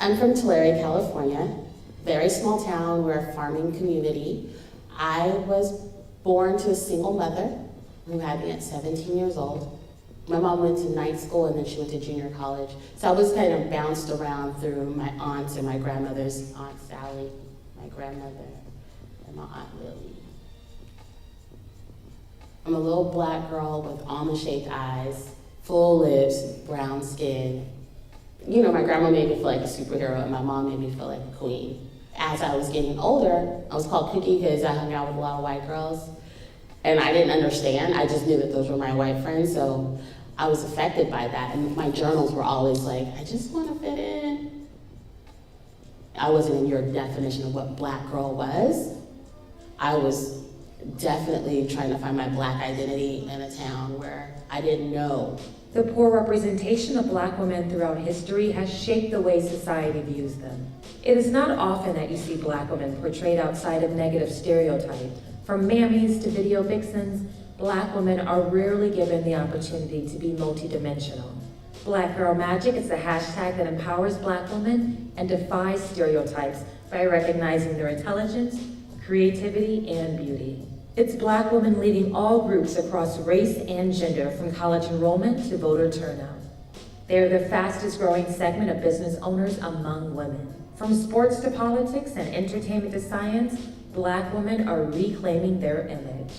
I'm from Tulare, California, very small town. We're a farming community. I was born to a single mother who had me at 17 years old. My mom went to night school and then she went to junior college. So I was kind of bounced around through my aunts and my grandmother's, Aunt Sally, my grandmother, and my Aunt Lily. I'm a little black girl with almond-shaped eyes, full lips, brown skin. You know, my grandma made me feel like a superhero and my mom made me feel like a queen. As I was getting older, I was called Cookie because I hung out with a lot of white girls. And I didn't understand, I just knew that those were my white friends, so I was affected by that. And my journals were always like, I just want to fit in. I wasn't in your definition of what black girl was. I was definitely trying to find my black identity in a town where I didn't know. The poor representation of black women throughout history has shaped the way society views them. It is not often that you see black women portrayed outside of negative stereotype. From mammies to video vixens, black women are rarely given the opportunity to be multidimensional. Black Girl Magic is the hashtag that empowers black women and defies stereotypes by recognizing their intelligence, creativity, and beauty. It's black women leading all groups across race and gender, from college enrollment to voter turnout. They are the fastest growing segment of business owners among women. From sports to politics and entertainment to science, black women are reclaiming their image.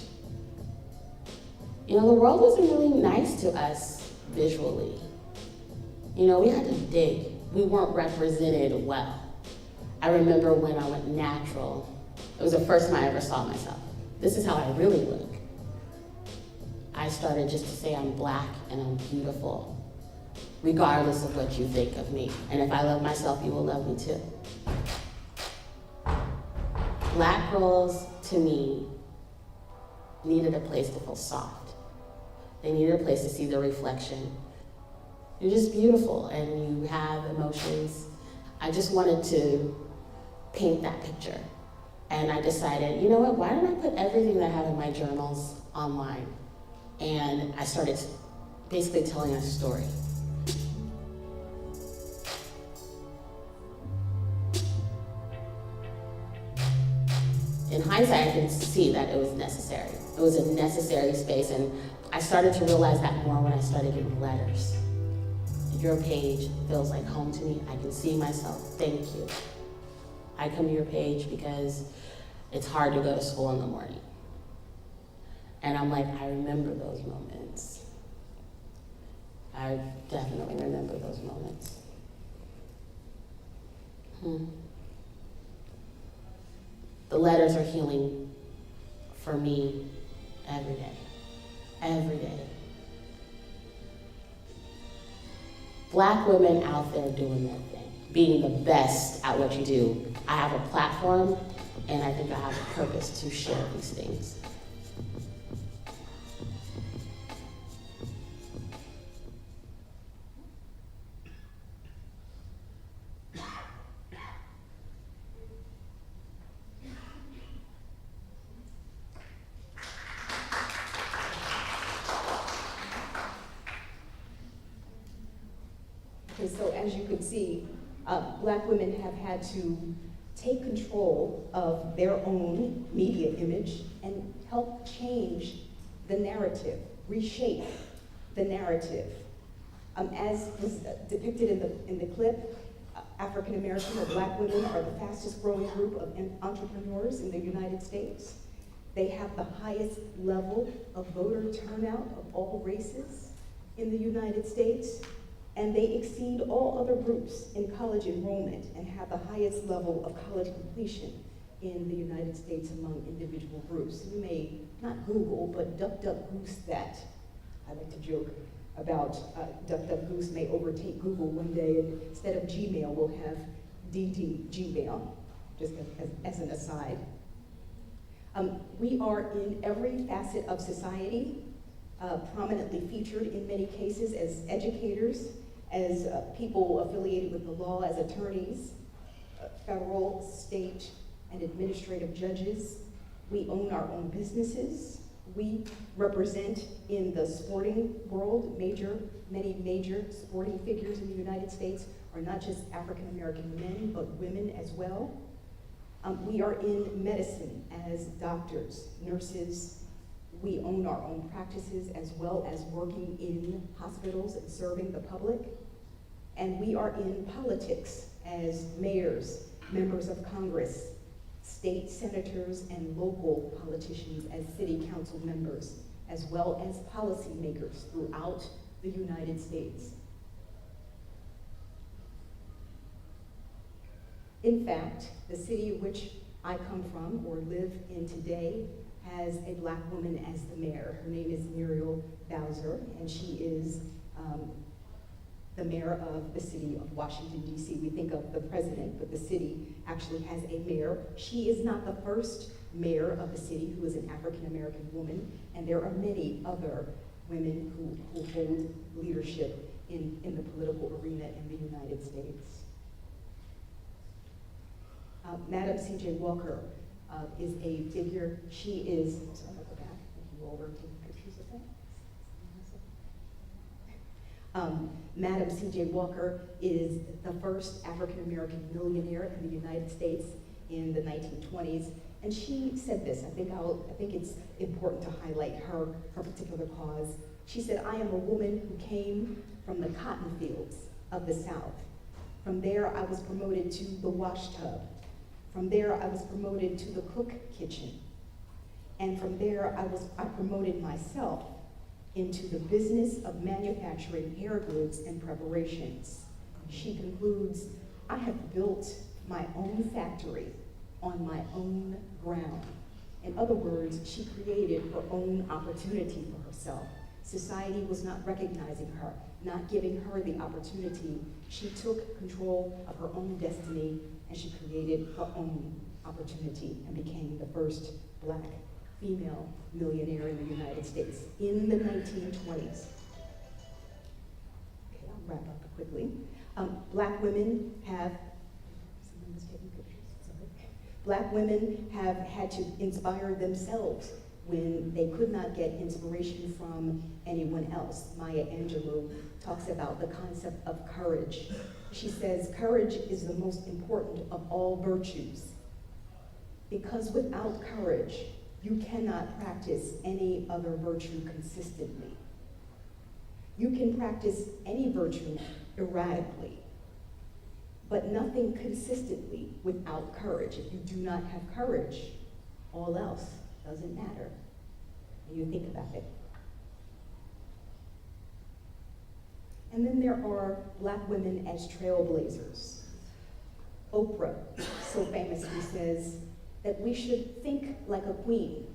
You know, the world wasn't really nice to us visually. You know, we had to dig. We weren't represented well. I remember when I went natural, it was the first time I ever saw myself. This is how I really look. I started just to say I'm black and I'm beautiful, regardless of what you think of me. And if I love myself, you will love me too. Black girls, to me, needed a place to feel soft. They needed a place to see their reflection. You're just beautiful and you have emotions. I just wanted to paint that picture. And I decided, you know what, why don't I put everything that I have in my journals online? And I started basically telling a story. In hindsight, I can see that it was necessary. It was a necessary space, and I started to realize that more when I started getting letters. Your page feels like home to me. I can see myself. Thank you. I come to your page because it's hard to go to school in the morning. And I'm like, I remember those moments. I definitely remember those moments. The letters are healing for me every day. Every day. Black women out there doing their thing, being the best at what you do. I have a platform, and I think I have a purpose to share these things. Okay, so as you can see, black women have had to take control of their own media image and help change the narrative, reshape the narrative. As was depicted in the clip, African American or black women are the fastest growing group of entrepreneurs in the United States. They have the highest level of voter turnout of all races in the United States, and they exceed all other groups in college enrollment and have the highest level of college completion in the United States among individual groups. You may not Google, but DuckDuckGoose that. I like to joke about DuckDuckGoose may overtake Google one day, and instead of Gmail, we'll have Gmail, just as an aside. We are in every facet of society, prominently featured in many cases as educators, as people affiliated with the law, as attorneys, federal, state, and administrative judges. We own our own businesses. We represent in the sporting world many major sporting figures in the United States are not just African American men, but women as well. We are in medicine as doctors, nurses. We own our own practices as well as working in hospitals and serving the public. And we are in politics as mayors, members of Congress, state senators, and local politicians as city council members, as well as policymakers throughout the United States. In fact, the city which I come from or live in today has a black woman as the mayor. Her name is Muriel Bowser, and she is the mayor of the city of Washington, D.C. We think of the president, but the city actually has a mayor. She is not the first mayor of the city who is an African-American woman, and there are many other women who hold leadership in the political arena in the United States. Madam C.J. Walker is a figure. She is, I'm sorry, I'll go back. If you all were taking pictures of that. Madam C.J. Walker is the first African-American millionaire in the United States in the 1920s. And she said this, I think it's important to highlight her particular cause. She said, "I am a woman who came from the cotton fields of the South. From there, I was promoted to the wash tub. From there, I was promoted to the cook kitchen. And from there, I promoted myself into the business of manufacturing hair goods and preparations." She concludes, "I have built my own factory on my own ground." In other words, she created her own opportunity for herself. Society was not recognizing her, not giving her the opportunity. She took control of her own destiny, and she created her own opportunity and became the first Black female millionaire in the United States in the 1920s. Okay, I'll wrap up quickly. Black women have, someone was taking pictures, sorry. Black women have had to inspire themselves when they could not get inspiration from anyone else. Maya Angelou talks about the concept of courage. She says, "Courage is the most important of all virtues, because without courage, you cannot practice any other virtue consistently. You can practice any virtue erratically, but nothing consistently without courage. If you do not have courage, all else doesn't matter." And you think about it. And then there are Black women as trailblazers. Oprah so famously says that we should think like a queen.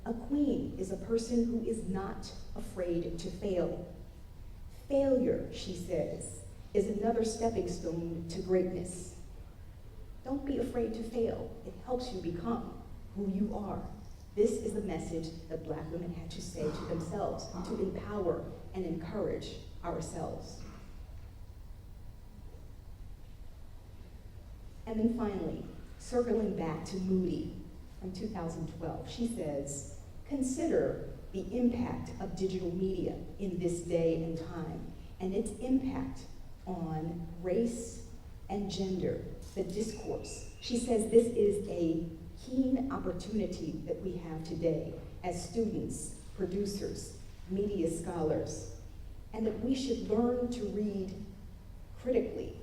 A queen is a person who is not afraid to fail. Failure, she says, is another stepping stone to greatness. Don't be afraid to fail. It helps you become who you are. This is the message that Black women had to say to themselves, to empower and encourage ourselves. And then finally, circling back to Moody from 2012, she says, "Consider the impact of digital media in this day and time, and its impact on race and gender, the discourse." She says this is a keen opportunity that we have today as students, producers, media scholars, and that we should learn to read critically,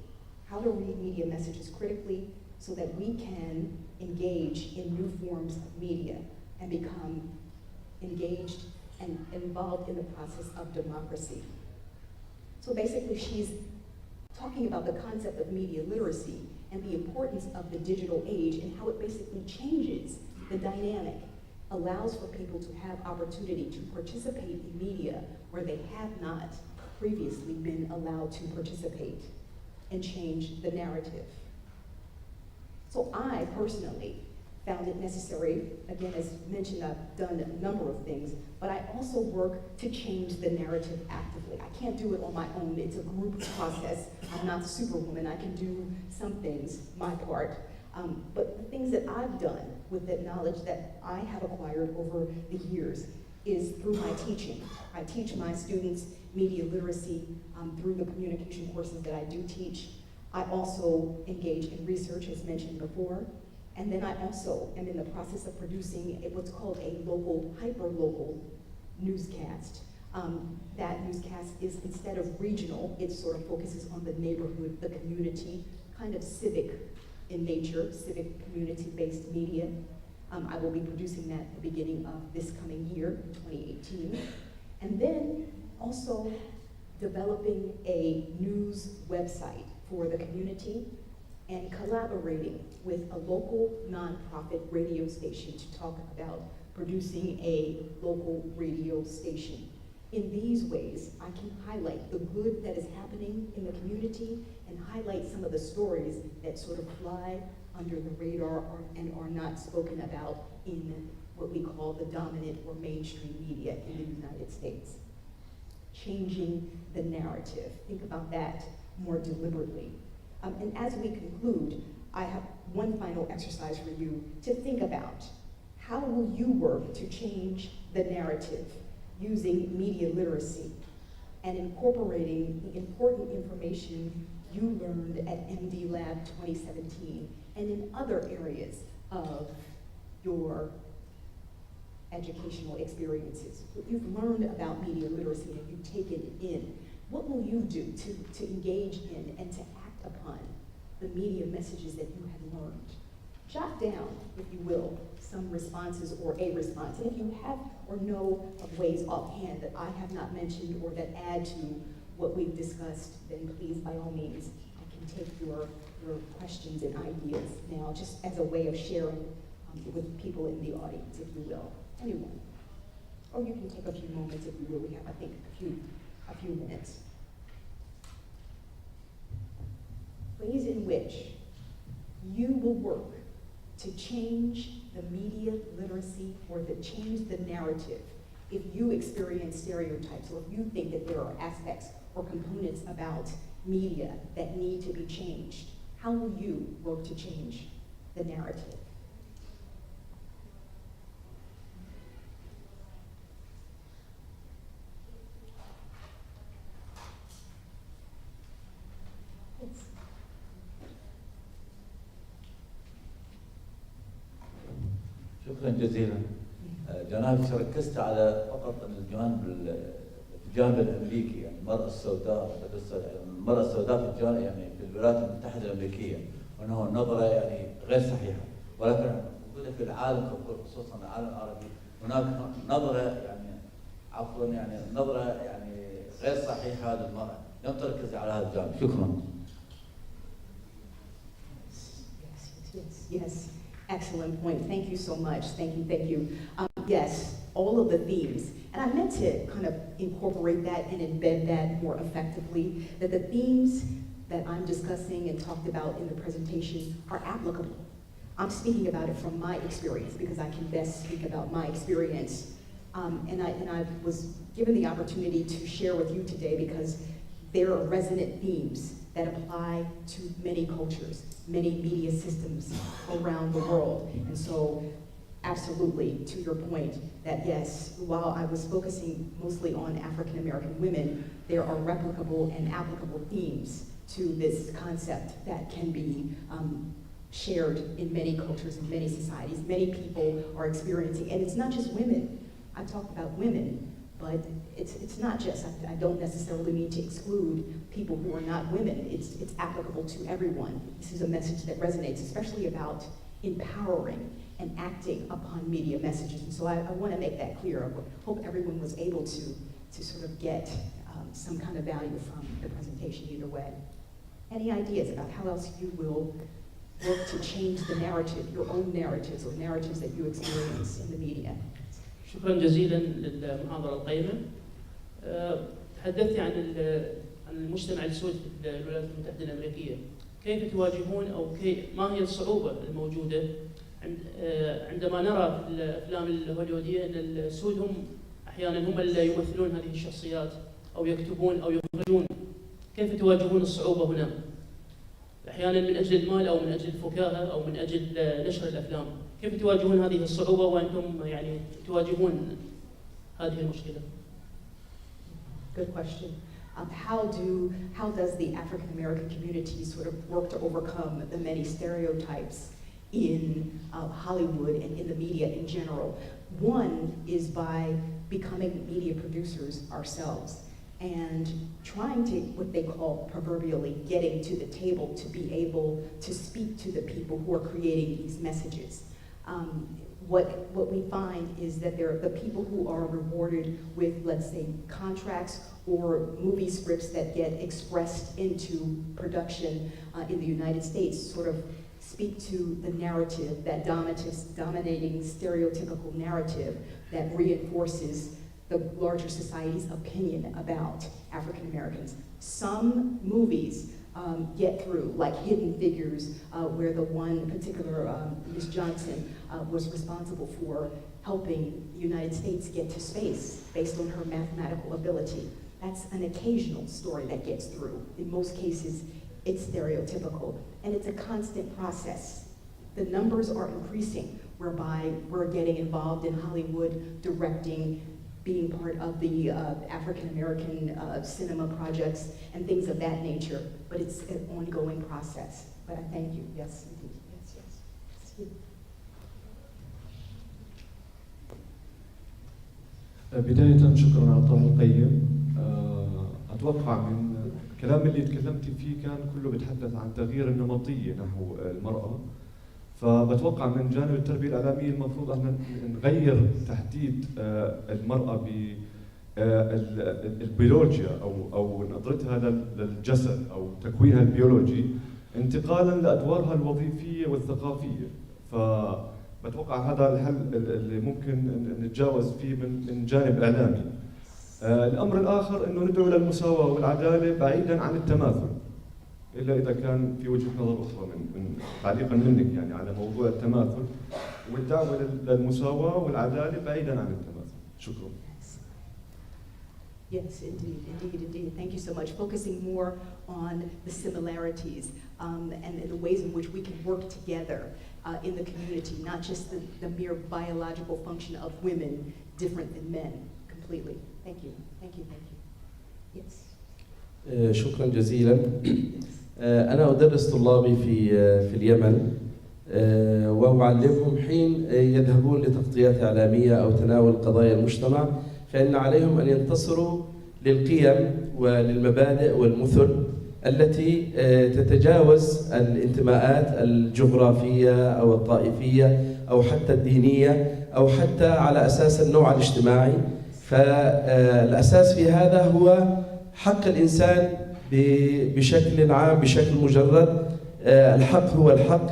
how to read media messages critically so that we can engage in new forms of media and become engaged and involved in the process of democracy. So basically, she's talking about the concept of media literacy and the importance of the digital age and how it basically changes the dynamic, allows for people to have opportunity to participate in media where they have not previously been allowed to participate, and change the narrative. So I personally found it necessary, again, as mentioned, I've done a number of things, but I also work to change the narrative actively. I can't do it on my own. It's a group process. I'm not superwoman. I can do some things, my part. But the things that I've done with the knowledge that I have acquired over the years is through my teaching. I teach my students media literacy through the communication courses that I do teach. I also engage in research, as mentioned before. And then I also am in the process of producing what's called a local, hyper-local newscast. That newscast is, instead of regional, it sort of focuses on the neighborhood, the community, kind of civic in nature, civic community-based media. I will be producing that at the beginning of this coming year, 2018. And then also developing a news website for the community and collaborating with a local nonprofit radio station to talk about producing a local radio station In these ways, I can highlight the good that is happening in the community and highlight some of the stories that sort of fly under the radar and are not spoken about in what we call the dominant or mainstream media in the United States. Changing the narrative. Think about that more deliberately. And as we conclude, I have one final exercise for you to think about. How will you work to change the narrative using media literacy and incorporating the important information you learned at MDLAB 2017 and in other areas of your educational experiences? What you've learned about media literacy and you've taken it in, what will you do to engage in and to act upon the media messages that you have learned? Jot down, if you will, some responses or a response. And if you have or know of ways offhand that I have not mentioned or that add to what we've discussed, then please, by all means, I can take your questions and ideas now, just as a way of sharing with people in the audience, if you will. Anyone. Or you can take a few moments if you will. We have, I think, a few minutes. Ways in which you will work to change the media literacy or to change the narrative if you experience stereotypes or if you think that there are aspects or components about media that need to be changed. How will you work to change the narrative? شكرا جزيلا. جنابك ركزت على فقط الجانب الامريكي، يعني المراه السوداء، المراه السوداء في الجانب يعني في الولايات المتحده الامريكيه، وانه نظره يعني غير صحيحه، ولكن موجوده في العالم ككل خصوصا العالم العربي هناك نظره يعني عفوا يعني نظره يعني غير صحيحه للمراه، لم تركز على هذا الجانب. شكرا. Yes. Excellent point. Thank you so much. Thank you. Yes, all of the themes. And I meant to kind of incorporate that and embed that more effectively, that the themes that I'm discussing and talked about in the presentation are applicable. I'm speaking about it from my experience because I can best speak about my experience. And I was given the opportunity to share with you today because there are resonant themes that apply to many cultures, many media systems around the world. And so, absolutely, to your point, that yes, while I was focusing mostly on African American women, there are replicable and applicable themes to this concept that can be shared in many cultures, in many societies. Many people are experiencing, and it's not just women. I talked about women, but it's not just, I don't necessarily mean to exclude people who are not women. It's applicable to everyone. This is a message that resonates, especially about empowering and acting upon media messages. And so I want to make that clear. I hope everyone was able to sort of get some kind of value from the presentation either way. Any ideas about how else you will work to change the narrative, your own narratives or narratives that you experience in the media? شكرا جزيلا للمحاضرة القيمة. تحدثت عن المجتمع السوري في الولايات المتحدة الأمريكية. كيف تواجهون أو ما هي الصعوبة الموجودة عندما نرى في الأفلام الهوليودية أن السود هم أحيانا هم اللي يمثلون هذه الشخصيات أو يكتبون أو يخرجون. كيف تواجهون الصعوبة هنا؟ أحيانا من أجل المال أو من أجل الفكاهة أو من أجل نشر الأفلام. كيف تواجهون هذه الصعوبة وأنتم يعني تواجهون هذه المشكلة؟ Good question. How does the African American community sort of work to overcome the many stereotypes in Hollywood and in the media in general? One is by becoming media producers ourselves and trying to, what they call proverbially, getting to the table to be able to speak to the people who are creating these messages. What we find is that there are the people who are rewarded with, let's say, contracts or movie scripts that get expressed into production in the United States sort of speak to the narrative, that dominating stereotypical narrative that reinforces the larger society's opinion about African Americans. Some movies get through, like Hidden Figures, where the one particular, Ms. Johnson, was responsible for helping the United States get to space based on her mathematical ability. That's an occasional story that gets through. In most cases, it's stereotypical, and it's a constant process. The numbers are increasing, whereby we're getting involved in Hollywood, directing, being part of the African American cinema projects and things of that nature. But it's an ongoing process. But I thank you. Yes, indeed. Yes, yes. بداية شكرا على الطرح القيم. أتوقع من الكلام اللي تكلمتي فيه كان كله بيتحدث عن تغيير النمطية نحو المرأة. فبتوقع من جانب التربية الإعلامية المفروض أن نغير تحديد المرأة بالبيولوجيا أو نظرتها للجسد أو تكوينها البيولوجي انتقالا لأدوارها الوظيفية والثقافية. فبتوقع هذا الحل اللي ممكن نتجاوز فيه من جانب إعلامي. الأمر الآخر أنه ندعو للمساواة والعدالة بعيدا عن التماثل، إلا إذا كان في وجهة نظر أخرى من تعليقا منك يعني على موضوع التماثل والدعوة للمساواة والعدالة بعيدا عن التماثل. شكرا. Yes, indeed, indeed, indeed. Thank you so much. Focusing more on the similarities and the ways in which we can work together in the community, not just the mere biological function of women different than men completely. Thank you, thank you, thank you. Yes. شكرا جزيلا. أنا أدرس طلابي في اليمن وأعلمهم حين يذهبون لتغطيات إعلامية أو تناول قضايا المجتمع فإن عليهم أن ينتصروا للقيم وللمبادئ والمثل التي تتجاوز الانتماءات الجغرافية أو الطائفية أو حتى الدينية أو حتى على أساس النوع الاجتماعي. فالأساس في هذا هو حق الإنسان بشكل عام بشكل مجرد. الحق هو الحق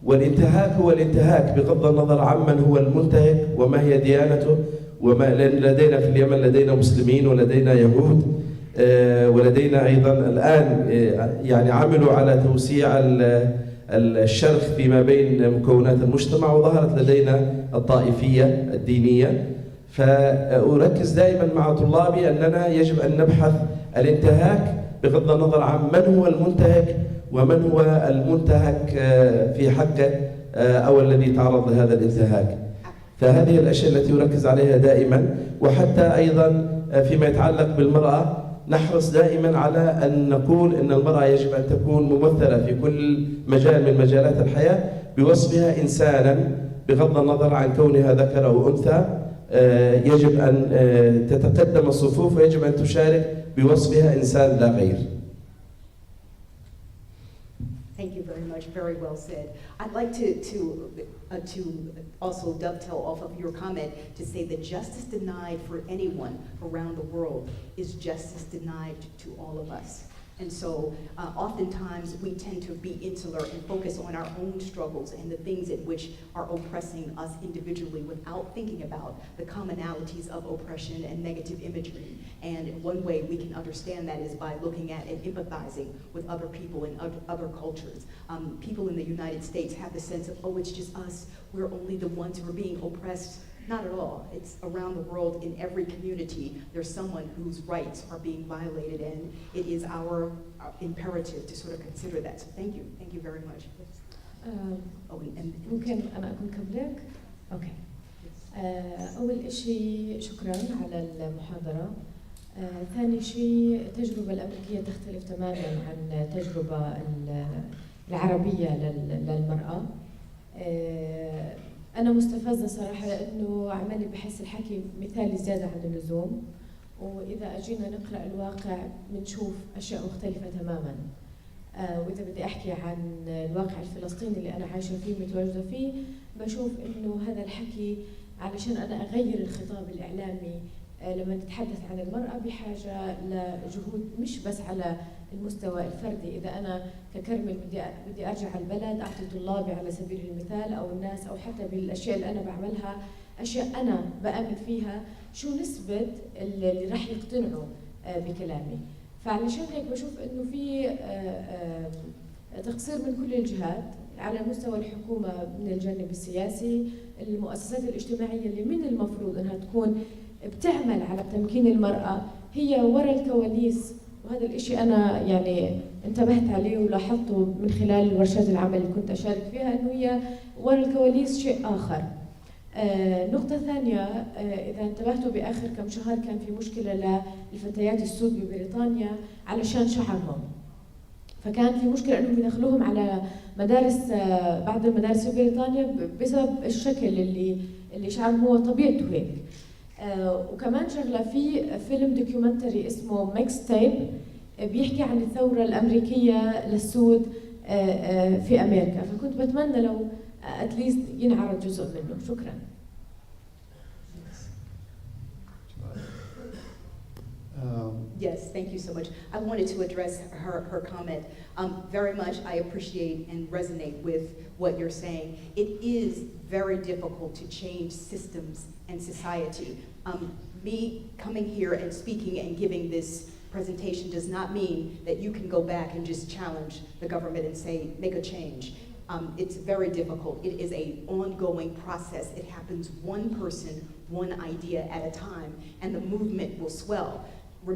والانتهاك هو الانتهاك بغض النظر عمن هو المنتهك وما هي ديانته. لأن لدينا في اليمن لدينا مسلمين ولدينا يهود ولدينا أيضا الآن يعني عملوا على توسيع الشرخ فيما بين مكونات المجتمع وظهرت لدينا الطائفية الدينية. فأركز دائما مع طلابي أننا يجب أن نبحث الانتهاك بغض النظر عن من هو المنتهك ومن هو المنتهك في حقه أو الذي تعرض لهذا الانتهاك. فهذه الأشياء التي أركز عليها دائما. وحتى أيضا فيما يتعلق بالمرأة نحرص دائما على أن نقول أن المرأة يجب أن تكون ممثلة في كل مجال من مجالات الحياة بوصفها إنسانا بغض النظر عن كونها ذكر أو أنثى. يجب أن تتقدم الصفوف ويجب أن تشارك بوصفها إنسان لا غير. Thank you very much. Very well said. I'd like to also dovetail off of your comment to say that justice denied for anyone around the world is justice denied to all of us. And so oftentimes we tend to be insular and focus on our own struggles and the things in which are oppressing us individually without thinking about the commonalities of oppression and negative imagery. And one way we can understand that is by looking at and empathizing with other people in other cultures. People in the United States have the sense of, oh, it's just us, we're only the ones who are being oppressed. Not at all. It's around the world in every community. There's someone whose rights are being violated, and it is our imperative to sort of consider that. So thank you very much. ممكن أنا أكون قبلك؟ أوكي. أول شيء شكرا على المحاضرة. ثاني شيء التجربة الأمريكية تختلف تماما عن التجربة العربية للمرأة. أنا مستفزة صراحة لأنه عمالي بحس الحكي مثالي زيادة عن اللزوم، وإذا أجينا نقرأ الواقع بنشوف أشياء مختلفة تماماً. وإذا بدي أحكي عن الواقع الفلسطيني اللي أنا عايشة فيه متواجدة فيه بشوف إنه هذا الحكي علشان أنا أغير الخطاب الإعلامي لما نتحدث عن المرأة بحاجة لجهود مش بس على المستوى الفردي. إذا أنا ككرمل بدي أرجع على البلد أعطي طلابي على سبيل المثال أو الناس أو حتى بالأشياء اللي أنا بعملها أشياء أنا بآمن فيها شو نسبة اللي راح يقتنعوا بكلامي. فعلشان هيك بشوف إنه في تقصير من كل الجهات على مستوى الحكومة من الجانب السياسي، المؤسسات الاجتماعية اللي من المفروض إنها تكون بتعمل على تمكين المرأة هي ورا الكواليس. وهذا الإشي أنا يعني انتبهت عليه ولاحظته من خلال ورشات العمل اللي كنت أشارك فيها، إنه هي ورا الكواليس شيء آخر. نقطة ثانية، إذا انتبهتوا بآخر كم شهر كان في مشكلة للفتيات السود ببريطانيا علشان شعرهم. فكان في مشكلة إنهم يدخلوهم على مدارس، بعض المدارس في بريطانيا بسبب الشكل اللي شعرهم هو طبيعته هيك. وكمان شغلة، في فيلم دوكيومنتري اسمه ميكس تايب بيحكي عن الثورة الأمريكية للسود في أمريكا، فكنت بتمنى لو اتليست ينعرض جزء منه. شكرا. Yes, thank you so much. I wanted to address her comment. Very much I appreciate and resonate with what you're saying. It is very difficult to change systems and society. Me coming here and speaking and giving this presentation does not mean that you can go back and just challenge the government and say, make a change. It's very difficult. It is an ongoing process. It happens one person, one idea at a time, and the movement will swell.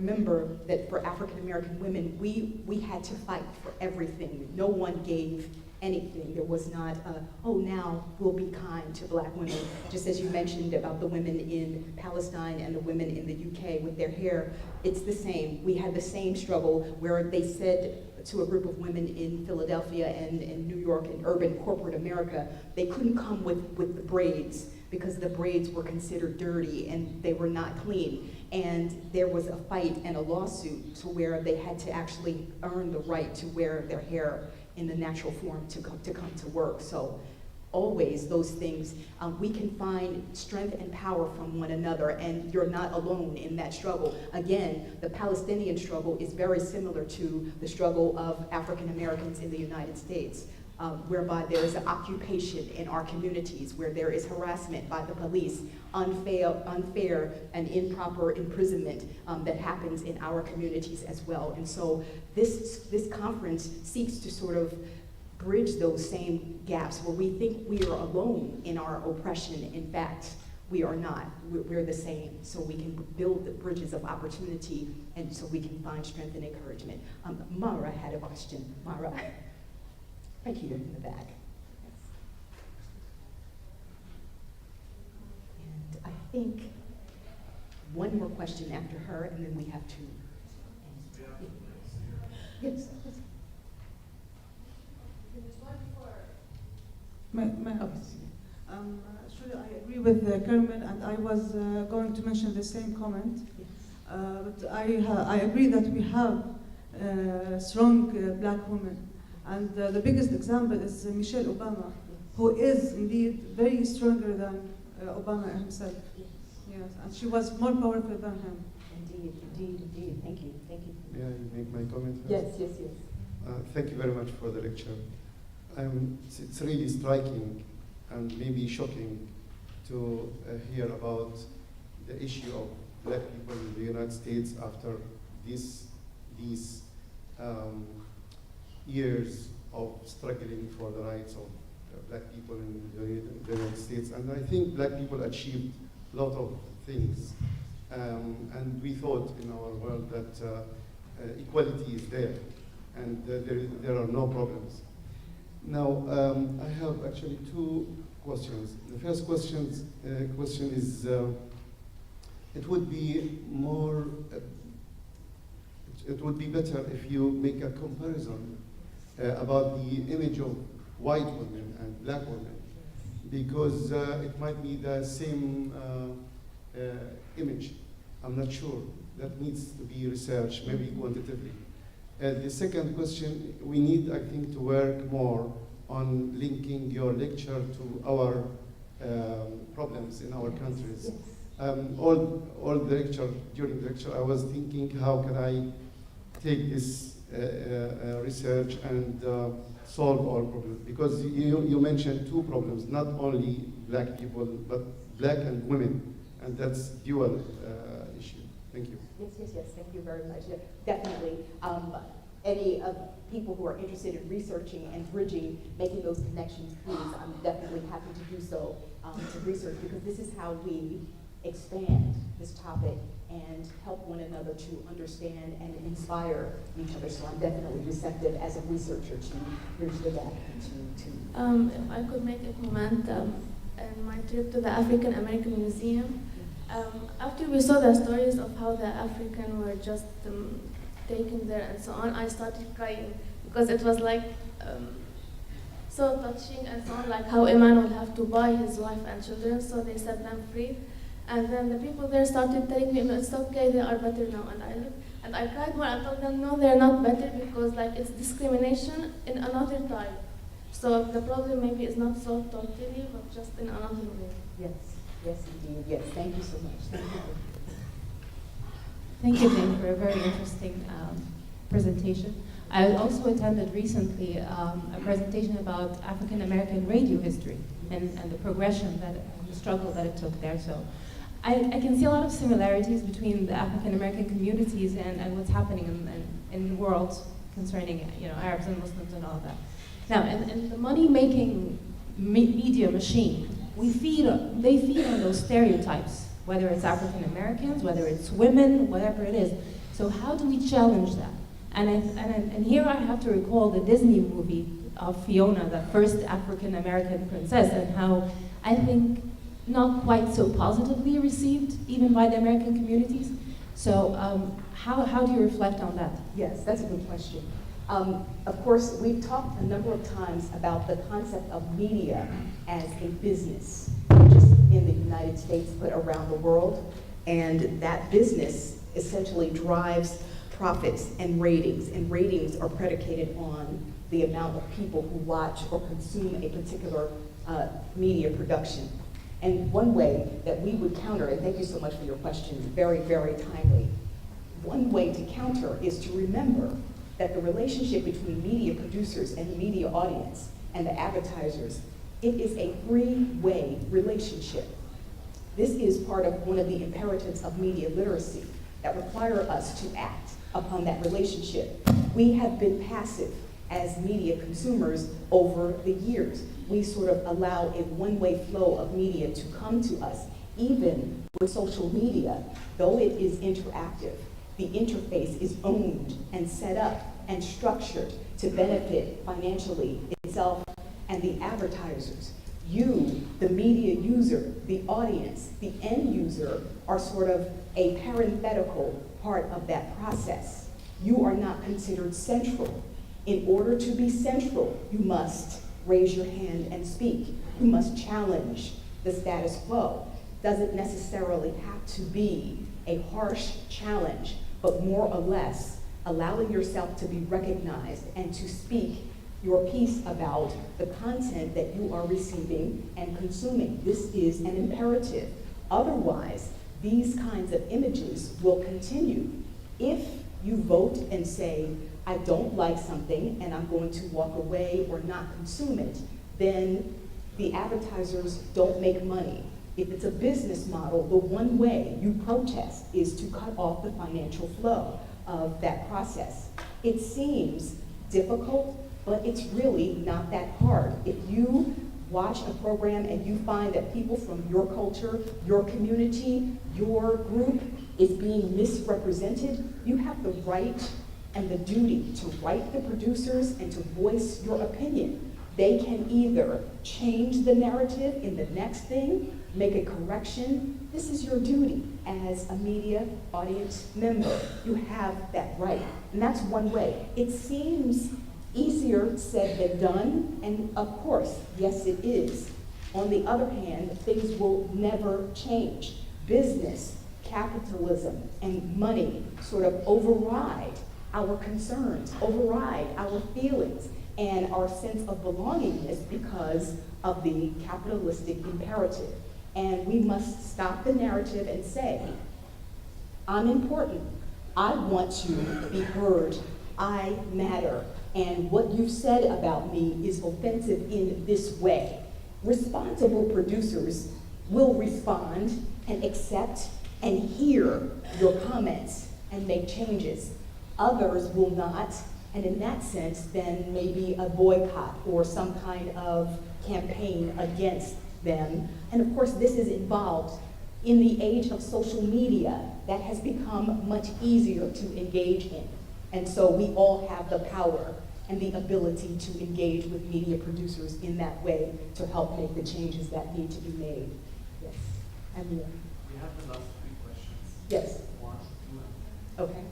Remember that for African American women, we had to fight for everything. No one gave anything. There was not oh, now we'll be kind to black women. Just as you mentioned about the women in Palestine and the women in the UK with their hair, it's the same. We had the same struggle where they said to a group of women in Philadelphia and in New York and urban corporate America, they couldn't come with the braids because the braids were considered dirty and they were not clean. And there was a fight and a lawsuit to where they had to actually earn the right to wear their hair in the natural form to come to work. So always those things, we can find strength and power from one another, and you're not alone in that struggle. Again, the Palestinian struggle is very similar to the struggle of African Americans in the United States, whereby there is an occupation in our communities, where there is harassment by the police, unfair and improper imprisonment that happens in our communities as well. And so this conference seeks to sort of bridge those same gaps where we think we are alone in our oppression. In fact, we are not. We're the same. So we can build the bridges of opportunity, and so we can find strength and encouragement. Mara had a question. Mara, right here in the back. And I think one more question after her, and then we have to. Yes. Actually, I agree with Carmen, and I was going to mention the same comment. But I agree that we have strong black women, and the biggest example is Michelle Obama, who is indeed very stronger than Obama himself. Yes, and she was more powerful than him. Indeed, indeed, indeed. Thank you, thank you. May I make my comment first? Yes, yes, yes. Thank you very much for the lecture. It's really striking and maybe shocking to hear about the issue of black people in the United States after these years of struggling for the rights of black people in the United States. And I think black people achieved a lot of things. And we thought in our world that equality is there, and there are no problems. Now, I have actually two questions. The first question is, it would be more, it would be better if you make a comparison about the image of white women and black women, because it might be the same image. I'm not sure. That needs to be researched, maybe quantitatively. The second question, we need, I think, to work more on linking your lecture to our problems in our countries. All the lecture, during the lecture, I was thinking, how can I take this research and solve all problems? Because you mentioned two problems, not only black people, but black and women. and that's dual issue. Thank you. Yes, thank you very much. Yeah, definitely. Any of people who are interested in researching and bridging, making those connections, please, I'm definitely happy to do so, to research, because this is how we expand this topic and help one another to understand and inspire each other. So I'm definitely receptive as a researcher to bridge the gap and to If I could make a comment, in my trip to the African American Museum, after we saw the stories of how the African were just taken there and so on, I started crying because it was like so touching and so on, like how a man would have to buy his wife and children, so they set them free. And then the people there started telling me, no, it's okay, they are better now. And I looked, and I cried more. I told them, no, they're not better because like it's discrimination in another type. So the problem maybe is not so totally, but just in another way. Yes, indeed. Yes, thank you so much. Thank you. Thank you, Jane, for a very interesting presentation. I also attended recently a presentation about African American radio history and the progression, the struggle that it took there. So I can see a lot of similarities between the African American communities and what's happening in the world concerning Arabs and Muslims and all of that. Now, in the money-making media machine, they feed on those stereotypes, whether it's African Americans, whether it's women, whatever it is. So how do we challenge that? And here I have to recall the Disney movie of Fiona, the first African American princess, and how I think not quite so positively received even by the American communities. So how do you reflect on that? Yes, that's a good question. Of course, we've talked a number of times about the concept of media as a business, not just in the United States, but around the world. And that business essentially drives profits and ratings are predicated on the amount of people who watch or consume a particular media production. And one way that we would counter, and thank you so much for your question, very, very timely. One way to counter is to remember that the relationship between media producers and the media audience and the advertisers, it is a three-way relationship. This is part of one of the imperatives of media literacy that require us to act upon that relationship. We have been passive as media consumers over the years. We sort of allow a one-way flow of media to come to us. Even with social media, though it is interactive, the interface is owned and set up and structured to benefit financially itself and the advertisers. You, the media user, the audience, the end user, are sort of a parenthetical part of that process. You are not considered central. In order to be central, you must raise your hand and speak. You must challenge the status quo. Doesn't necessarily have to be a harsh challenge, but more or less allowing yourself to be recognized and to speak your piece about the content that you are receiving and consuming. This is an imperative. Otherwise, these kinds of images will continue. If you vote and say, I don't like something and I'm going to walk away or not consume it, then the advertisers don't make money. If it's a business model, the one way you protest is to cut off the financial flow of that process. It seems difficult, but it's really not that hard. If you watch a program and you find that people from your culture, your community, your group is being misrepresented, you have the right and the duty to write the producers and to voice your opinion. They can either change the narrative in the next thing, make a correction. This is your duty as a media audience member. You have that right. And that's one way. It seems easier said than done, and of course, yes it is. On the other hand, things will never change. Business, capitalism, and money sort of override our concerns, override our feelings, and our sense of belongingness because of the capitalistic imperative. And we must stop the narrative and say, I'm important. I want to be heard. I matter. And what you've said about me is offensive in this way. Responsible producers will respond and accept and hear your comments and make changes. Others will not, and in that sense, then maybe a boycott or some kind of campaign against them. And of course, this is involved in the age of social media. That has become much easier to engage in. And so we all have the power and the ability to engage with media producers in that way to help make the changes that need to be made. Yes, Amir. We have the last 3 questions. Yes. 1, 2, and 3. Okay.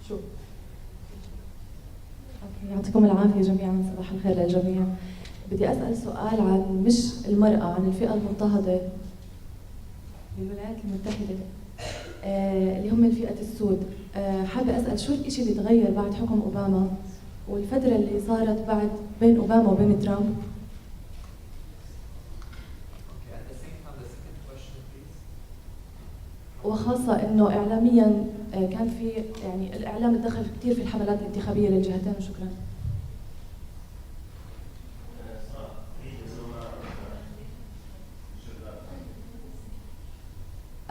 Sure. أوكي، يعطيكم العافية جميعا، صباح الخير للجميع. بدي أسأل سؤال عن مش المرأة، عن الفئة المضطهدة بالولايات المتحدة اللي هم الفئة السود. حابة أسأل شو الإشي اللي تغير بعد حكم أوباما والفترة اللي صارت بعد بين أوباما وبين ترامب؟ وخاصة إنه إعلامياً كان في يعني الإعلام تدخل كثير في الحملات الانتخابية للجهتين. وشكراً.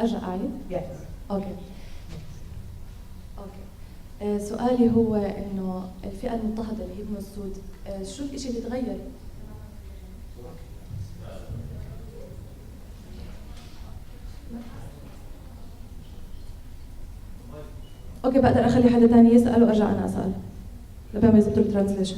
أرجع أعيد؟ أوكي. سؤالي هو إنه الفئة المضطهدة اللي هي من السود، شو الإشي اللي تغير؟ اوكي، بقدر اخلي حدا ثاني يسال وارجع انا اسال لبين ما يزبطوا الترانسليشن.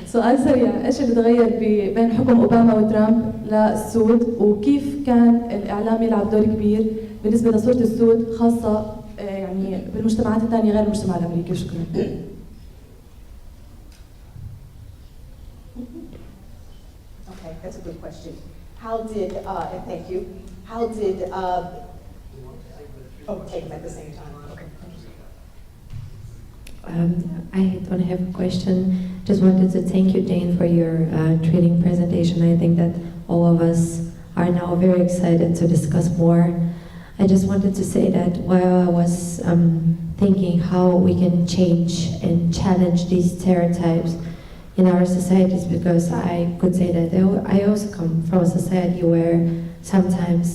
سؤال سريع، ايش اللي تغير بين حكم اوباما وترامب للسود، وكيف كان الاعلام يلعب دور كبير بالنسبه لصوره السود، خاصه يعني بالمجتمعات الثانيه غير المجتمع الامريكي؟ شكرا. Okay, that's a good question. How did, and thank you, how did, take them at the same time, okay. I don't have a question. Just wanted to thank you, Jane, for your training presentation. I think that all of us are now very excited to discuss more. I just wanted to say that while I was thinking how we can change and challenge these stereotypes in our societies, because I could say that I also come from a society where sometimes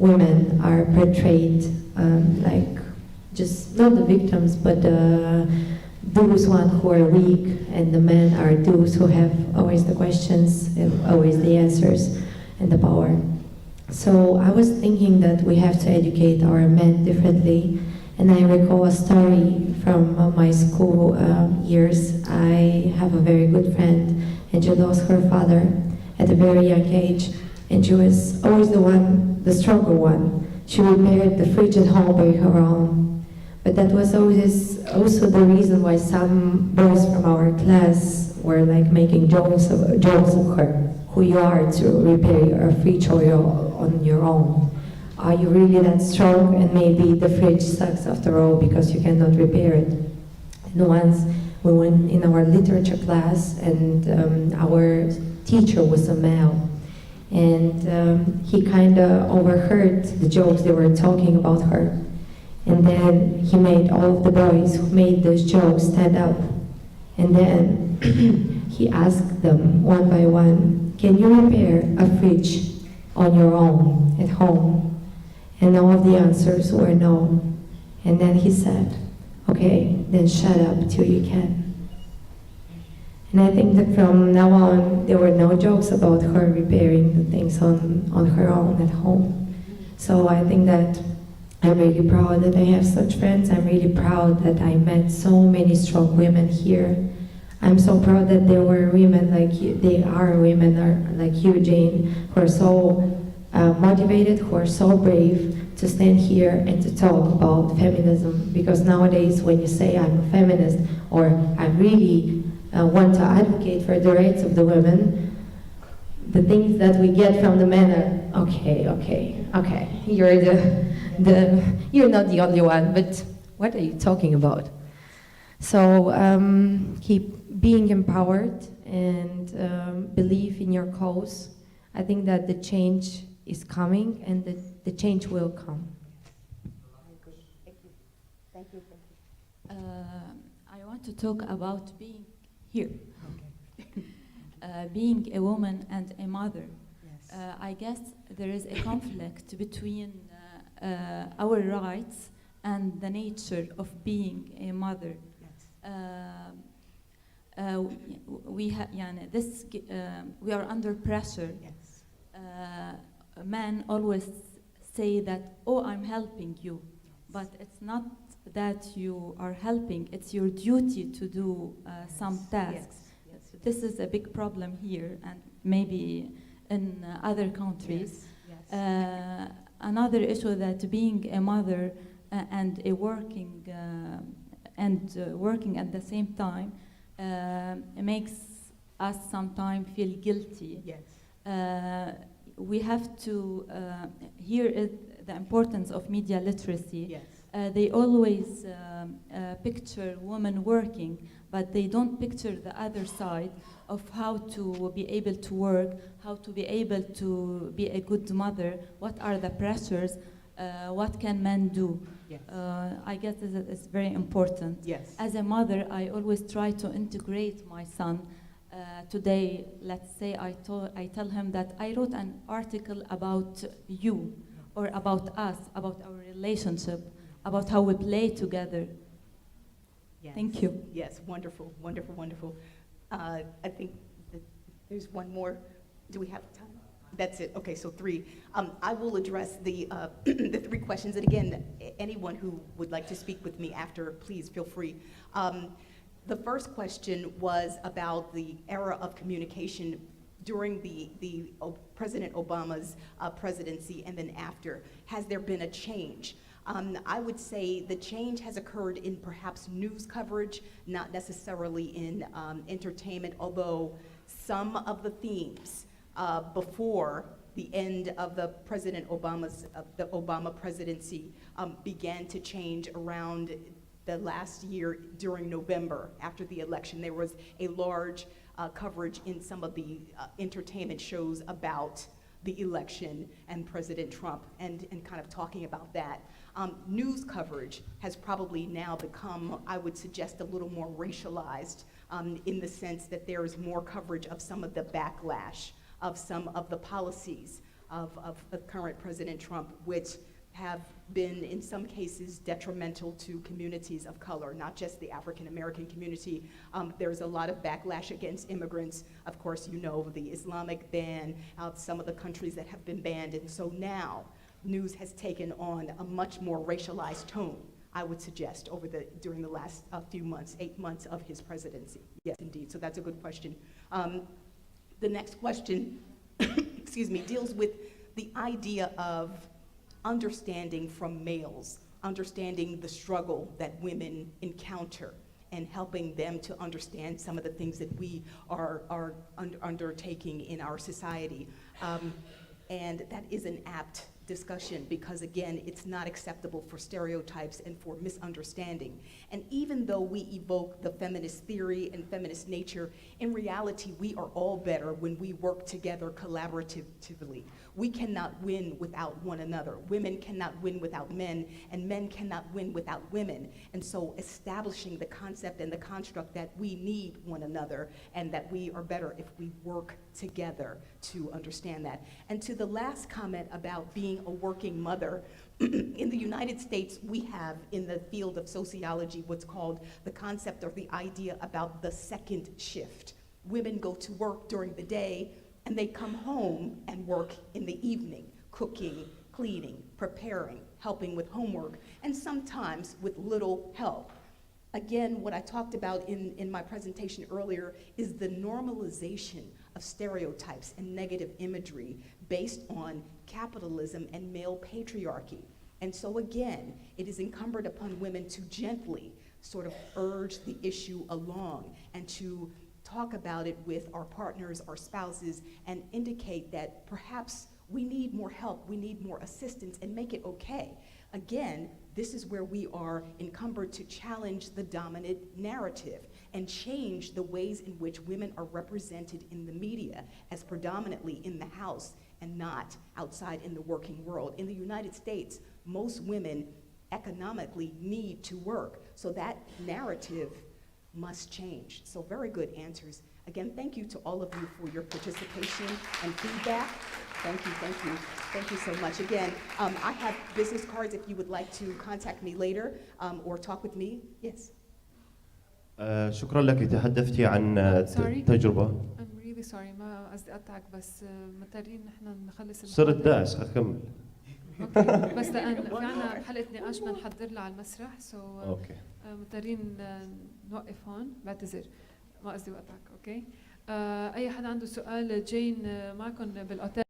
women are portrayed like just not the victims, but those one who are weak, and the men are those who have always the questions, always the answers, and the power. So I was thinking that we have to educate our men differently. And I recall a story from my school years. I have a very good friend, and she lost her father at a very young age. And she was always the stronger one. She repaired the fridge at home by her own. But that was always also the reason why some boys from our class were like making jokes of her, who you are to repair your fridge on your own. Are you really that strong? And maybe the fridge sucks after all because you cannot repair it. And once we went in our literature class, and our teacher was a male, and he kind of overheard the jokes they were talking about her. And then he made all of the boys who made those jokes stand up. And then he asked them one by one, can you repair a fridge on your own at home? And all of the answers were no. And then he said, okay, then shut up till you can. And I think that from now on, there were no jokes about her repairing the things on her own at home. So I think that I'm really proud that I have such friends. I'm really proud that I met so many strong women here. I'm so proud that there were women like you, women like you, Jane, who are so motivated, who are so brave to stand here and to talk about feminism. Because nowadays, when you say I'm a feminist, or I really want to advocate for the rights of the women, the things that we get from the men are, okay, you're not the only one, but what are you talking about? So keep being empowered and belief in your cause. I think that the change is coming, and the change will come. Thank you. I want to talk about being here. Being a woman and a mother. I guess there is a conflict between our rights and the nature of being a mother. We are under pressure. Men always say that, oh, I'm helping you, but it's not that you are helping, it's your duty to do some tasks. This is a big problem here and maybe in other countries. Another issue that being a mother and a working at the same time makes us sometimes feel guilty. We have to here is the importance of media literacy. They always picture women working, but they don't picture the other side of how to be able to work, how to be able to be a good mother, what are the pressures, what can men do. I guess this is very important. As a mother, I always try to integrate my son. Today, let's say I tell him that I wrote an article about you, or about us, about our relationship, about how we play together. Thank you. Yes, wonderful. I think that there's one more. Do we have time? That's it. Okay, so 3. I will address the 3 questions. And again, anyone who would like to speak with me after, please feel free. The first question was about the era of communication during the President Obama's presidency and then after. Has there been a change? I would say the change has occurred in perhaps news coverage, not necessarily in entertainment, although some of the themes before the end of the the Obama presidency began to change around the last year during November after the election. There was a large coverage in some of the entertainment shows about the election and President Trump and kind of talking about that. News coverage has probably now become, I would suggest, a little more racialized in the sense that there is more coverage of some of the backlash of some of the policies of current President Trump, which have been, in some cases, detrimental to communities of color, not just the African American community. There's a lot of backlash against immigrants. Of course, you know, the Islamic ban, some of the countries that have been banned. And so now, news has taken on a much more racialized tone, I would suggest, during the last few months, 8 months of his presidency. Yes, indeed. So that's a good question. The next question, excuse me, deals with the idea of understanding from males, understanding the struggle that women encounter and helping them to understand some of the things that we are undertaking in our society. And that is an apt discussion because, again, it's not acceptable for stereotypes and for misunderstanding. And even though we evoke the feminist theory and feminist nature, in reality, we are all better when we work together collaboratively. We cannot win without one another. Women cannot win without men, and men cannot win without women. And so establishing the concept and the construct that we need one another and that we are better if we work together to understand that. And to the last comment about being a working mother, in the United States, we have in the field of sociology what's called the concept or the idea about the second shift. Women go to work during the day and they come home and work in the evening, cooking, cleaning, preparing, helping with homework, and sometimes with little help. Again, what I talked about in my presentation earlier is the normalization of stereotypes and negative imagery based on capitalism and male patriarchy. And so again, it is incumbent upon women to gently sort of urge the issue along and to talk about it with our partners, our spouses, and indicate that perhaps We need more help, we need more assistance, and make it okay. Again, this is where we are encumbered to challenge the dominant narrative and change the ways in which women are represented in the media as predominantly in the house and not outside in the working world. In the United States, most women economically need to work, so that narrative must change. So very good answers. Again, thank you to all of you for your participation and feedback. Thank you, thank you. Thank you so much. Again, I have business cards if you would like to contact me later or talk with me. Yes. شكرا لك. تحدثتي عن تجربة. I'm really sorry ما قصدي أقطعك بس مضطرين نحن نخلص صرت داعس أكمل. اوكي بس لأن في عنا حلقة نقاش بنحضر لها على المسرح اوكي مضطرين نوقف هون. بعتذر ما قصدي وقتك. اوكي اي حدا عنده سؤال جين معكم بالاوتيل